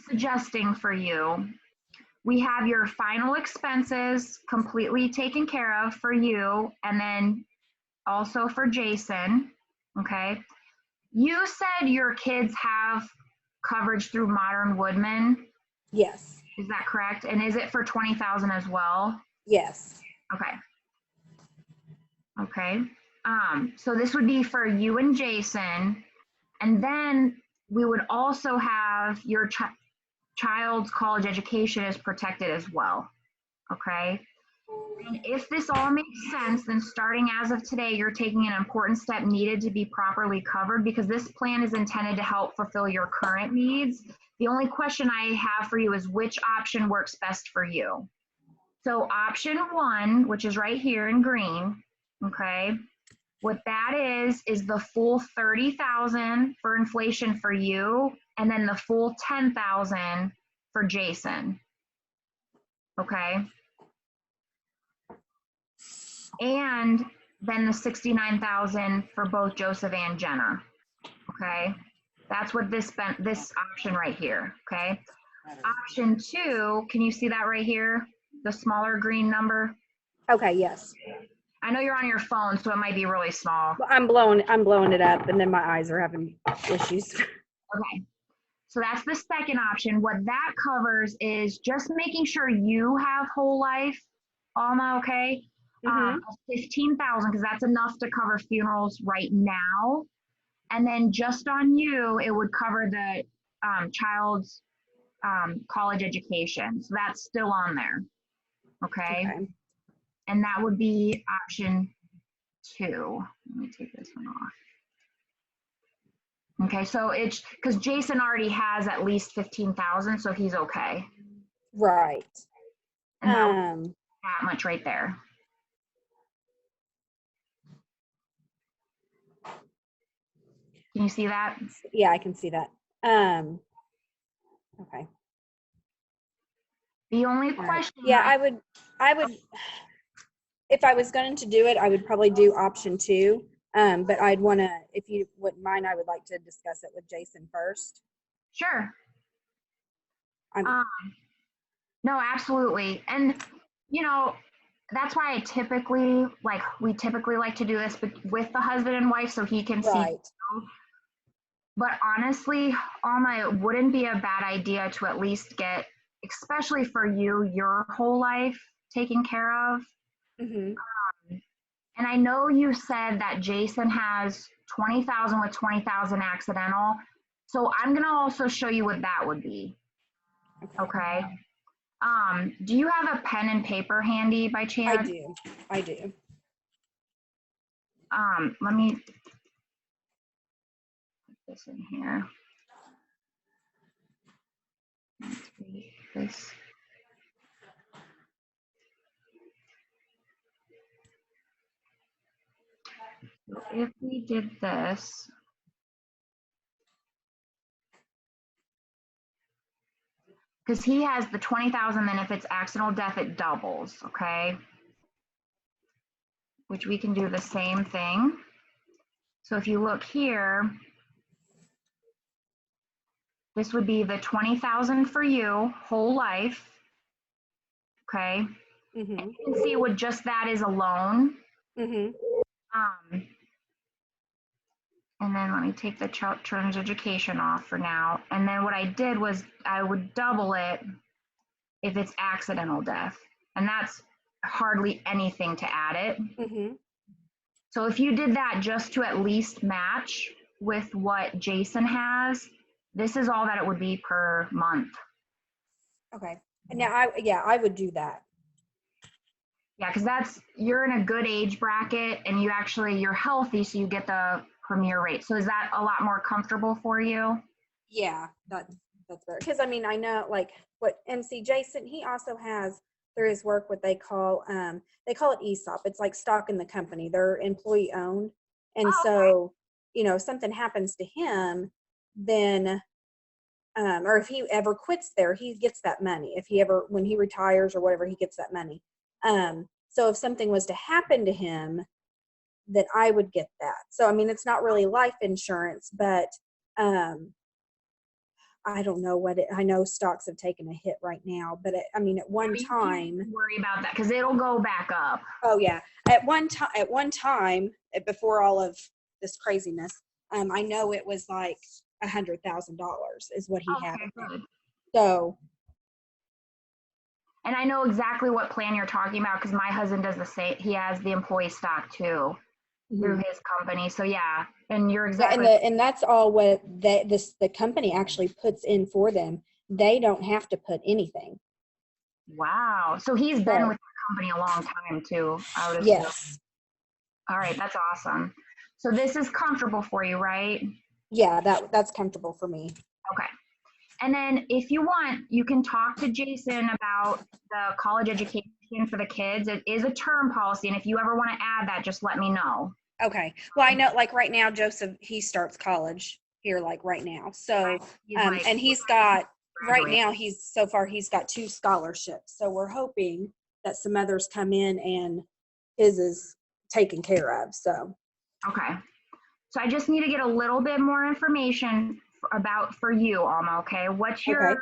suggesting for you, we have your final expenses completely taken care of for you, and then also for Jason. Okay. You said your kids have coverage through Modern Woodman. Yes. Is that correct? And is it for $20,000 as well? Yes. Okay. Okay. So this would be for you and Jason, and then we would also have your child's college education is protected as well. Okay. And if this all makes sense, then starting as of today, you're taking an important step needed to be properly covered, because this plan is intended to help fulfill your current needs. The only question I have for you is which option works best for you. So option one, which is right here in green, okay, what that is the full $30,000 for inflation for you, and then the full $10,000 for Jason. Okay. And then the $69,000 for both Joseph and Jenna. Okay. That's what this option right here. Okay. Option two, can you see that right here? The smaller green number? Okay. Yes. I know you're on your phone, so it might be really small. Well, I'm blowing it up, and then my eyes are having issues. Okay. So that's the second option. What that covers is just making sure you have whole life, Alma, okay? Mm-hmm. 15,000, because that's enough to cover funerals right now. And then just on you, it would cover the child's college education. So that's still on there. Okay. And that would be option two. Let me take this one off. Okay, so it's because Jason already has at least 15,000, so he's okay. Right. And that much right there. Can you see that? Yeah, I can see that. Okay. The only question. Yeah, I would, if I was going to do it, I would probably do option two. But I'd want to, if you wouldn't mind, I would like to discuss it with Jason first. Sure. No, absolutely. And, you know, that's why I typically we typically like to do this with the husband and wife so he can see. Right. But honestly, Alma, it wouldn't be a bad idea to at least get, especially for you, your whole life taken care of. Mm-hmm. And I know you said that Jason has 20,000 with 20,000 accidental. So I'm gonna also show you what that would be. Okay. Do you have a pen and paper handy by I chance? do. I do. Let me put this in here. Let's read this. So if we did this, because he has the 20,000, then if it's accidental death, it doubles, okay? Which we can do the same thing. So if you look here, this would be the 20,000 for you, whole life, okay? Mm-hmm. And you can see what just that is alone. Mm-hmm. And then let me take the children's education off for now. And then what I did was I would double it if it's accidental death. And that's hardly anything to add it. Mm-hmm. So if you did that just to at least match with what Jason has, this is all that it would be per month. Okay. And now I would do that. Yeah, because you're in a good age bracket and you're healthy, so you get the premier rate. So is that a lot more comfortable for you? Yeah, that's better. Because I mean, I know like what MC Jason, he also has through his work what they call it ESOP. It's like stock in the company. They're employee owned. And so, if something happens to him, then or if he ever quits there, he gets that money. If he ever when he retires or whatever, he gets that money. So if something was to happen to him, then I would get that. So I mean, it's not really life insurance, but I don't know I know stocks have taken a hit right now, but I mean, at one time, Don't worry about that because it'll go back up. oh yeah, at one time, before all of this craziness, I know it was like $100,000 is what he had. Good. So, and I know exactly what plan you're talking about because my husband does the same. He has the employee stock too through his company. So yeah, and you're exactly. And that's all what the company actually puts in for them. They don't have to put anything. Wow. So he's been with the company a long time too. I would assume. Yes. All right, that's awesome. So this is comfortable for you, right? Yeah, that's comfortable for me. Okay. And then if you want, you can talk to Jason about the college education for the kids. It is a term policy. And if you ever want to add that, just let me know. Okay. Well, I know like right now, Joseph, he starts college here, like right now. So, and he's got, right now, he's got 2 scholarships. So we're hoping that some others come in and his is taken care of. So. Okay. So I just need to get a little bit more information for you, Alma, okay? What's your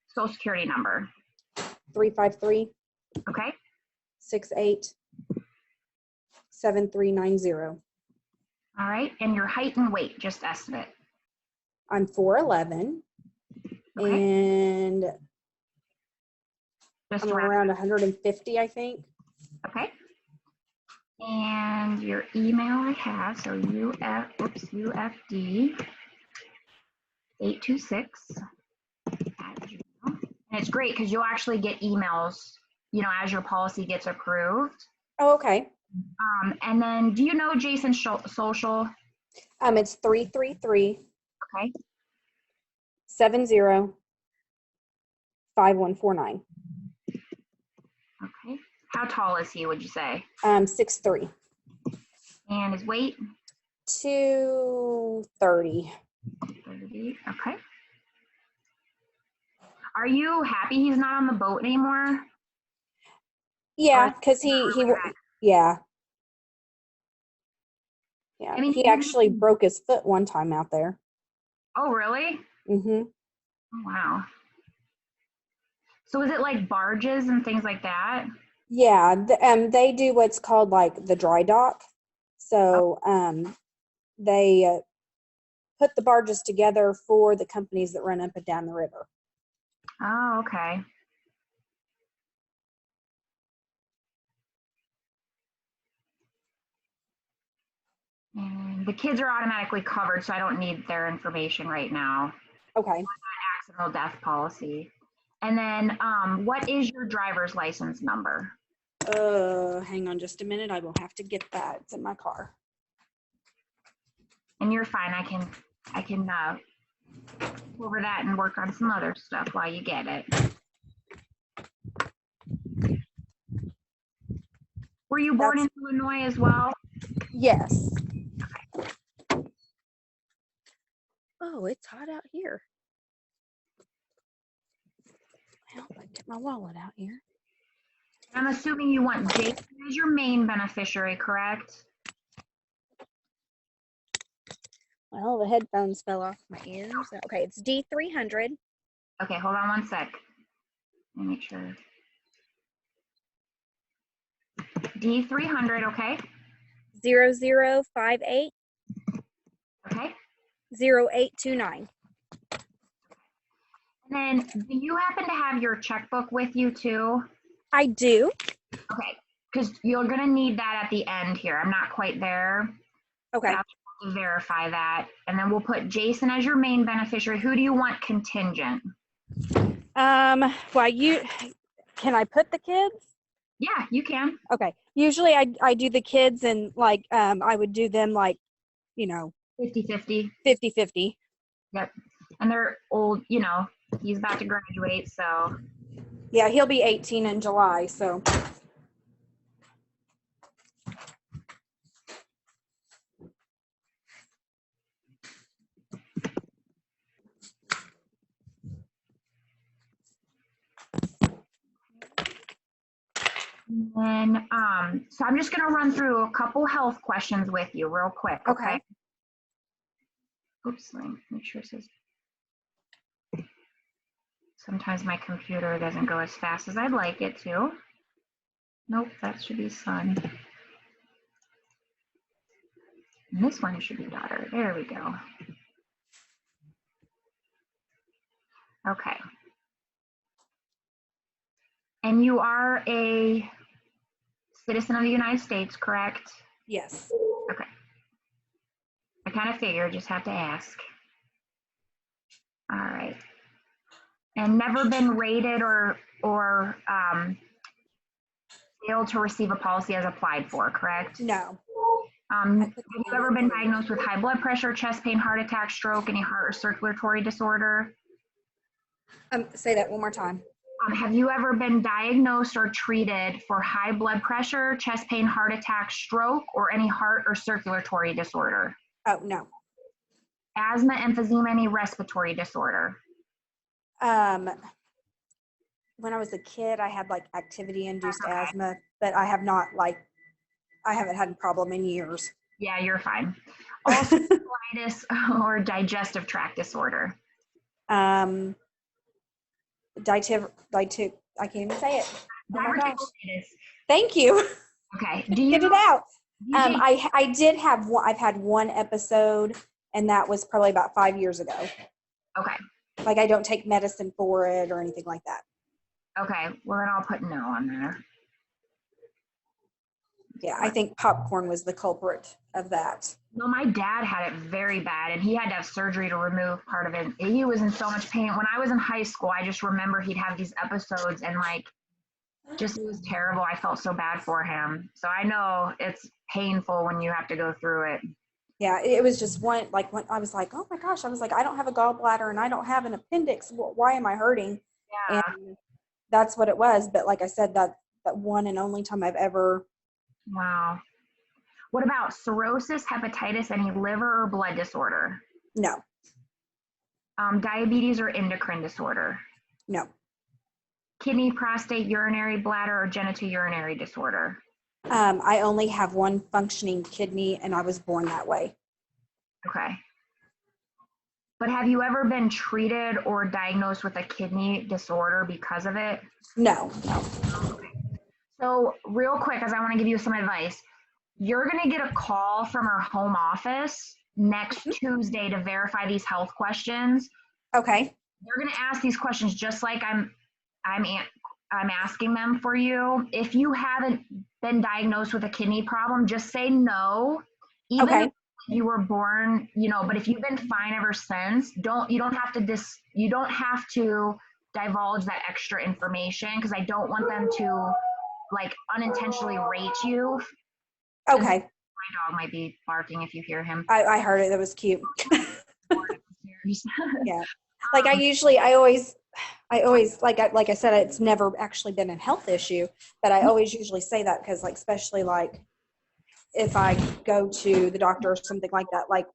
social security number? 353. Okay. 68 7390. All right. And your height and weight, just estimate. I'm 4'11", and just I'm around 150, I think. Okay. And your email I have, so UFD 826 at Gmail. And it's great because you'll actually get emails, as your policy gets approved. Oh, okay. And then do you know Jason's social? It's 333. Okay. 70 5149. Okay. How tall is he, would you say? 6'3". And his weight? 230. 30. Okay. Are you happy he's not on the boat anymore? Yeah, because yeah. I mean, he actually broke his foot one time out there. Oh, really? Mm-hmm. Oh, wow. So is it like barges and things like that? Yeah, they do what's called like the dry dock. So they put the barges together for the companies that run up and down the river. Oh, okay. And the kids are automatically covered, so I don't need their information right now. Okay. Accidental death policy. And then what is your driver's license number? Hang on just a minute. I will have to get that. It's in my car. And you're fine. I can go over that and work on some other stuff while you get it. Were you born in Illinois as well? Yes. Oh, it's hot out here. Well, I get my wallet out here. I'm assuming you want Jason as your main beneficiary, correct? Well, the headphones fell off my ears. Okay, it's D300. Okay, hold on one sec. Let me make sure. D300, okay? 0058 Okay. 0829. And then do you happen to have your checkbook with you too? I do. Okay, because you're gonna need that at the end here. I'm not quite there. Okay. I'll have to verify that. And then we'll put Jason as your main beneficiary. Who do you want contingent? Well, can I put the kids? Yeah, you can. Okay. Usually I do the kids and like I would do them like, 50-50. 50-50. Yep. And they're old, he's about to graduate, so. Yeah, he'll be 18 in July, so. And then, so I'm just gonna run through a couple health questions with you real quick, okay? Okay. Oops, let me make sure it says. Sometimes my computer doesn't go as fast as I'd like it to. Nope, that should be son. And this one should be daughter. There we go. Okay. And you are a citizen of the United States, correct? Yes. Okay. I kind of figured, just have to ask. All right. And never been rated or failed to receive a policy as applied for, correct? No. Have you ever been diagnosed with high blood pressure, chest pain, heart attack, stroke, any heart or circulatory disorder? Say that one more time. Have you ever been diagnosed or treated for high blood pressure, chest pain, heart attack, stroke, or any heart or circulatory disorder? Oh, no. Asthma, emphysema, any respiratory disorder? When I was a kid, I had like activity-induced asthma, but I haven't had a problem in years. Yeah, you're fine. Also, colitis or digestive tract disorder? I can't even say it. Oh my gosh. Diverticulitis. Thank you. Okay. Get it out. You did- I did have one. I've had one episode, and that was probably about 5 years ago. Okay. Like I don't take medicine for it or anything like that. Okay. Well, then I'll put no on there. Yeah, I think popcorn was the culprit of that. No, my dad had it very bad, and he had to have surgery to remove part of it. He was in so much pain. When I was in high school, I just remember he'd have these episodes, and it was terrible. I felt so bad for him. So I know it's painful when you have to go through it. Yeah, it was just when I was like, oh my gosh, I was like, I don't have a gallbladder and I don't have an appendix. Why am I hurting? Yeah. And that's what it was. But like I said, that one and only time I've ever. Wow. What about cirrhosis, hepatitis, any liver or blood disorder? No. Diabetes or endocrine disorder? No. Kidney, prostate, urinary bladder, or genitourinary disorder? I only have one functioning kidney, and I was born that way. Okay. But have you ever been treated or diagnosed with a kidney disorder because of it? No. Okay. So real quick, as I want to give you some advice, you're going to get a call from our home office next Mhm. Tuesday to verify these health questions. Okay. They're going to ask these questions just like I'm I'm asking them for you. If you haven't been diagnosed with a kidney problem, just say no. Even Okay. if you were born, but if you've been fine ever since, you don't have to you don't have to divulge that extra information because I don't want them to like unintentionally rate you. And Okay. my dog might be barking if you hear him. I heard it. That was cute. Yeah. Like Um, I always like I said, it's never actually been a health issue, but I always usually say that because like especially like if I go to the doctor or something like that, like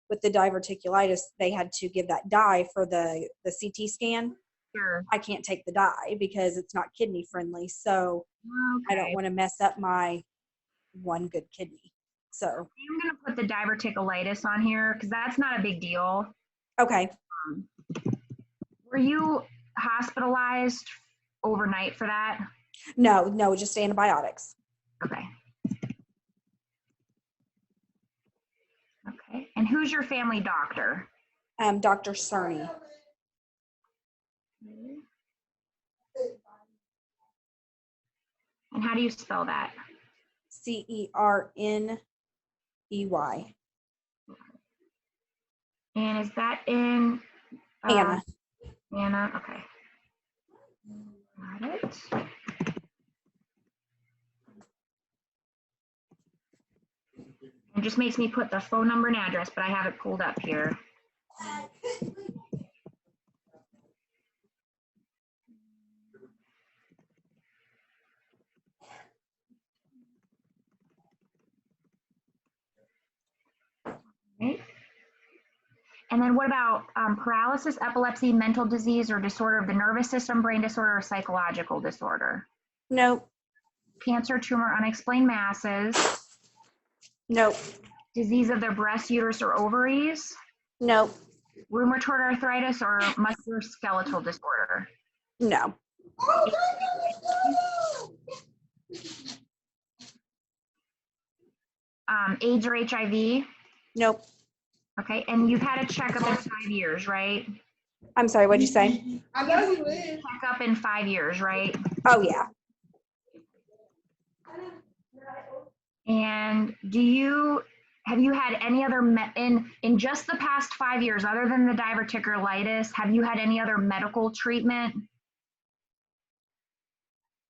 with the diverticulitis, they had to give that dye for the CT scan. sure. I can't take the dye because it's not kidney friendly, so I don't Okay. want to mess up my one good kidney. So I'm gonna put the diverticulitis on here because that's not a big deal. okay, Um, were you hospitalized overnight for that? no, just antibiotics. Okay. Okay. And who's your family doctor? Dr. Cerny. And how do you spell that? CERNEY. And is that in Anna. Anna? Okay. Got it. It just makes me put the phone number and address, but I have it pulled up here. Right. And then what about paralysis, epilepsy, mental disease, or disorder of the nervous system, brain disorder, or psychological disorder? Nope. Cancer, tumor, unexplained masses, Nope. disease of the breast, uterus, or ovaries, Nope. rheumatoid arthritis, or musculoskeletal disorder. No. AIDS or HIV. Nope. Okay, and you've had a checkup in 5 years, right? I'm sorry, what'd you say? Checkup in 5 years, right? Oh yeah. And have you had any other in just the past 5 years, other than the diverticulitis, have you had any other medical treatment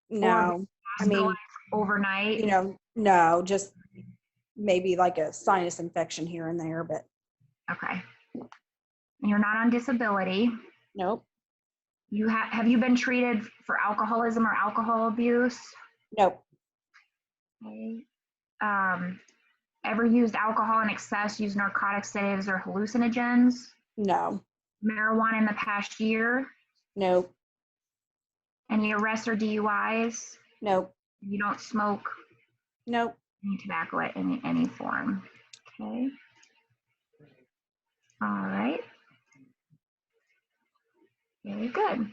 or No. I mean, overnight? no, just maybe like a sinus infection here and there, but Okay. And you're not on disability. nope. Have you been treated for alcoholism or alcohol abuse? Nope. Okay. Ever used alcohol in excess, used narcotic sedatives or hallucinogens? No. Marijuana in the past year? Nope. Any arrests or DUIs? Nope. You don't smoke Nope. any tobacco at any form. Okay. All right. Very good.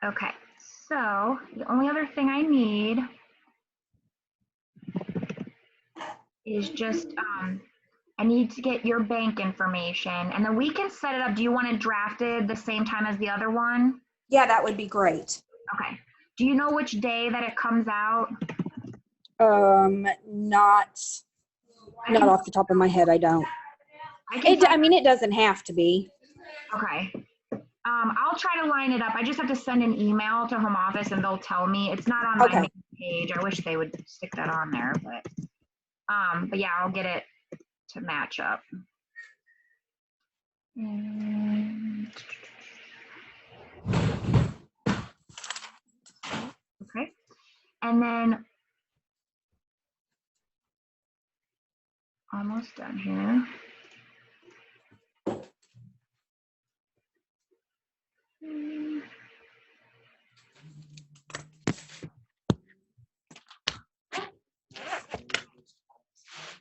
Okay. So the only other thing I need is just I need to get your bank information, and then we can set it up. Do you want it drafted the same time as the other one? Yeah, that would be great. Okay. Do you know which day that it comes out? Not off the top of my head, I don't. I mean, it doesn't have to be. Okay. I'll try to line it up. I just have to send an email to home office and they'll tell me. It's not on my Okay. main page. I wish they would stick that on there, but yeah, I'll get it to match up. Okay. And then almost done here.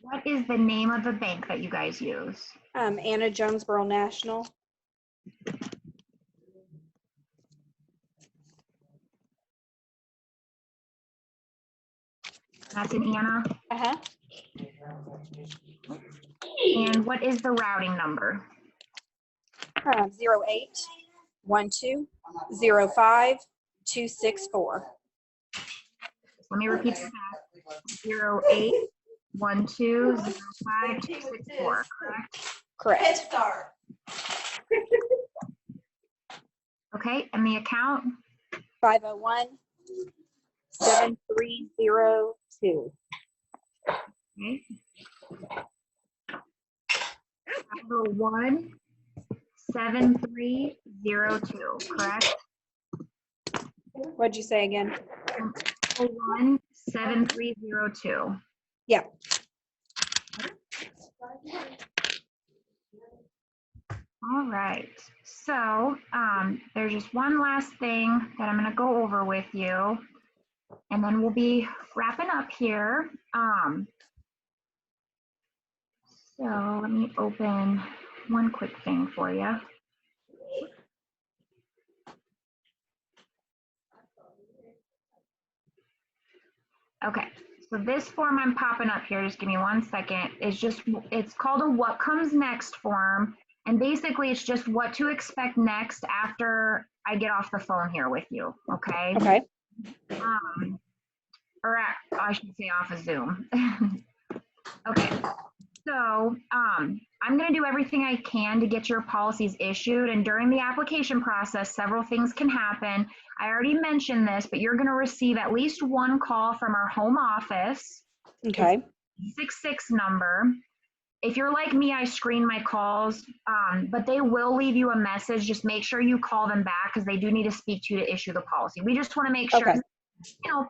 What is the name of the bank that you guys use? Anna Jonesboro National. That's an Anna. Uh-huh. And what is the routing number? 081205 Let me repeat that back. 081205 correct? Correct. Okay, and the account? 501-7302. Okay. 501-7302, correct? What'd you say again? 501-7302. Yeah. All right, so there's just one last thing that I'm going to go over with you, and then we'll be wrapping up here. So let me open one quick thing for you. Okay, so this form I'm popping up here, just give me 1 second, it's called a what comes next form. And basically it's just what to expect next after I get off the phone here with you, okay? Okay. I should say off of Zoom. Okay, so I'm going to do everything I can to get your policies issued. And during the application process, several things can happen. I already mentioned this, but you're going to receive at least one call from our home office. Okay. 66 number. If you're like me, I screen my calls, but they will leave you a message. Just make sure you call them back because they do need to speak to you to issue the policy. We just want to make sure, Okay.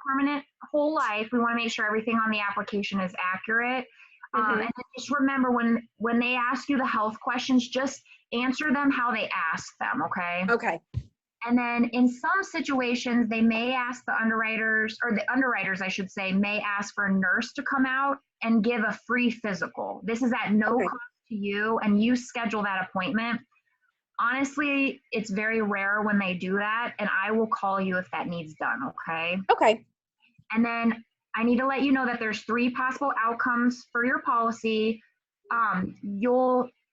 Permanent whole life. We want to make sure everything on the application is accurate. And then just remember when they ask you the health questions, just answer them how they ask them, okay? Okay. And then in some situations, they may ask the underwriters, or the underwriters, I should say, may ask for a nurse to come out and give a free physical. This is at no Okay. cost to you, and you schedule that appointment. Honestly, it's very rare when they do that, and I will call you if that needs done, okay? Okay. And then I need to let you know that there's 3 possible outcomes for your policy.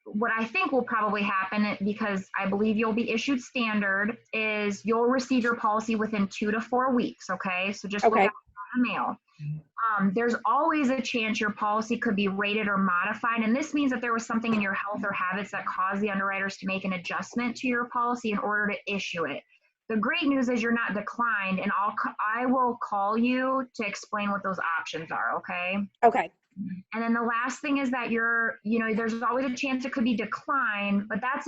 What I think will probably happen, because I believe you'll be issued standard, is you'll receive your policy within 2 to 4 weeks, okay? So just look Okay. out for the mail. There's always a chance your policy could be rated or modified, and this means that there was something in your health or habits that caused the underwriters to make an adjustment to your policy in order to issue it. The great news is you're not declined, and I will call you to explain what those options are, okay? Okay. And then the last thing is that there's always a chance it could be declined, but that's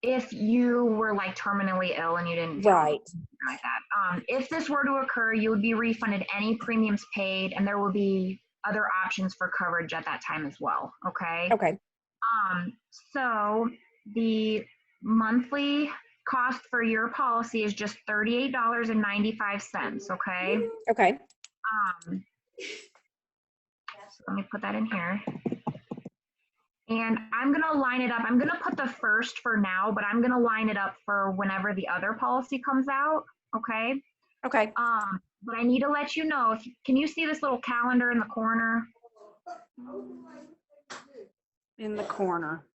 if you were like terminally ill and you didn't tell Right. like that. If this were to occur, you would be refunded any premiums paid, and there will be other options for coverage at that time as well, okay? Okay. So the monthly cost for your policy is just $38.95, okay? Okay. So let me put that in here. And I'm going to line it up. I'm going to put the first for now, but I'm going to line it up for whenever the other policy comes out, okay? Okay. But I need to let you know, can you see this little calendar in the corner? In the corner.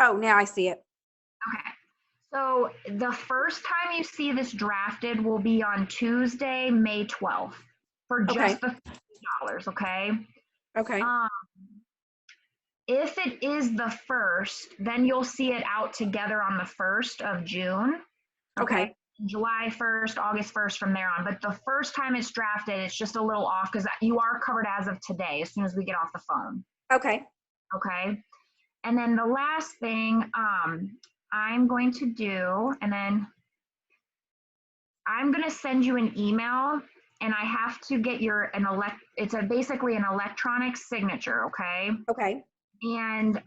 Oh, now I see it. Okay. So the first time you see this drafted will be on Tuesday, May 12th for just the $50, okay? Okay. If it is the first, then you'll see it out together on the 1st of June. Okay. July 1st, August 1st from there on. But the first time it's drafted, it's just a little off because you are covered as of today, as soon as we get off the phone. Okay. Okay. And then the last thing I'm going to do, and then I'm going to send you an email, and I have to get it's basically an electronic signature, okay? Okay. And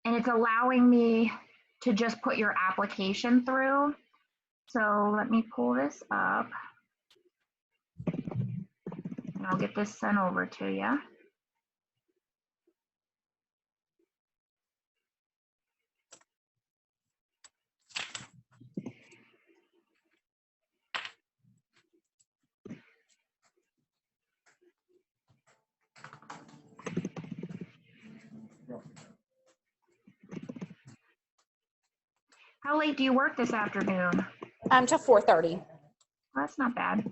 it's allowing me to just put your application through. So let me pull this up, and I'll get this sent over to you. How late do you work this afternoon? Till 4:30. Well, that's not bad.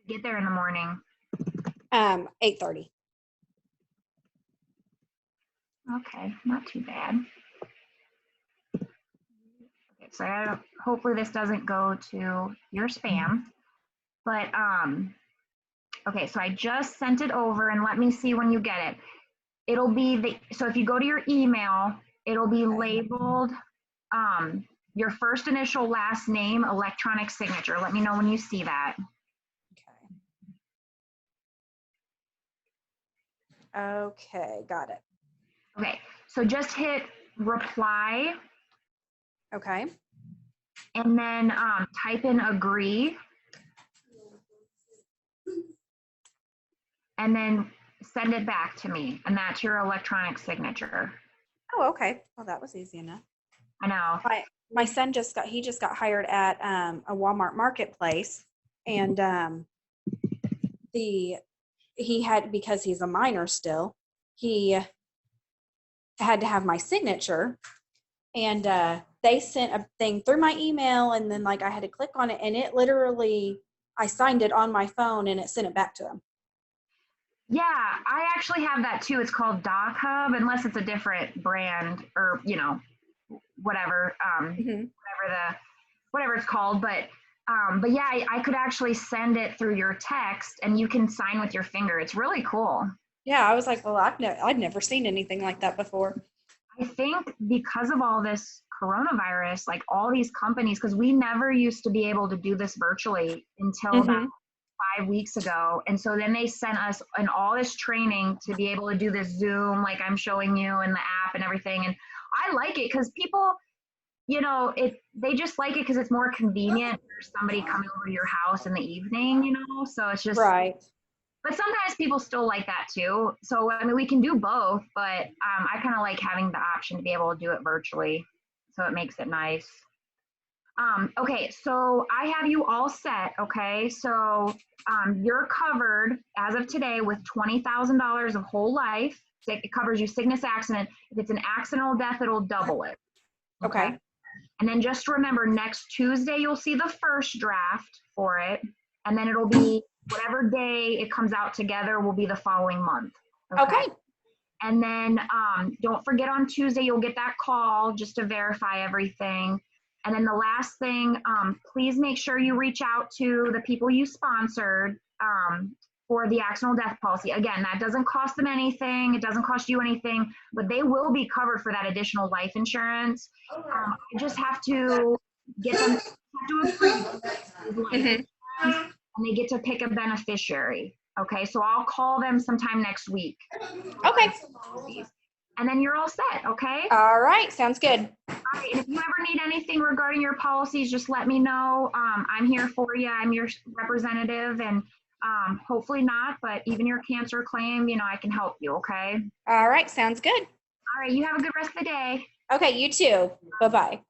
Get there in the morning. 8:30. Okay, not too bad. Okay, so hopefully this doesn't go to your spam. But okay, so I just sent it over, and let me see when you get it. It'll be so if you go to your email, it'll be labeled your first initial, last name, electronic signature. Let me know when you see that. Okay, got it. Okay, so just hit reply Okay. and then type in agree. And then send it back to me. And that's your electronic signature. Oh, okay. Well, that was easy enough. I know. My son just got hired at a Walmart marketplace, and he had, because he's a minor still, he had to have my signature, and they sent a thing through my email, and then like I had to click on it, and it literally, I signed it on my phone and it sent it back to him. Yeah, I actually have that too. It's called Doc Hub, unless it's a different brand or, you know, whatever, whatever it's called. But yeah, I could actually send it through your text and you can sign with your finger. It's really cool. Yeah, I was like, well, I'd never seen anything like that before. I think because of all this coronavirus, like all these companies, because we never used to be able to do this virtually until about 5 weeks ago. And so then they sent us all this training to be able to do this Zoom, like I'm showing you, and the app and everything. And I like it because people, you know, they just like it because it's more convenient for somebody coming over to your house in the evening, you know? So it's just, Right. but sometimes people still like that too. So, I mean, we can do both, but I kind of like having the option to be able to do it virtually. So it makes it nice. Okay, so I have you all set, okay? So you're covered as of today with $20,000 of whole life. It covers you sickness, accident. If it's an accidental death, it'll double it. Okay. And then just remember, next Tuesday, you'll see the first draft for it. And then it'll be whatever day it comes out together will be the following month. Okay. And then don't forget on Tuesday, you'll get that call just to verify everything. And then the last thing, please make sure you reach out to the people you sponsored for the accidental death policy. Again, that doesn't cost them anything. It doesn't cost you anything, but they will be covered for that additional life insurance. You just have to get them to agree. And they get to pick a beneficiary. Okay, so I'll call them sometime next week. Okay. And then you're all set, okay? All right. Sounds good. All right, and if you ever need anything regarding your policies, just let me know. I'm here for you. I'm your representative, and hopefully not, but even your cancer claim, you know, I can help you, okay? All right. Sounds good. All right, you have a good rest of the day. Okay. You too. Bye-bye.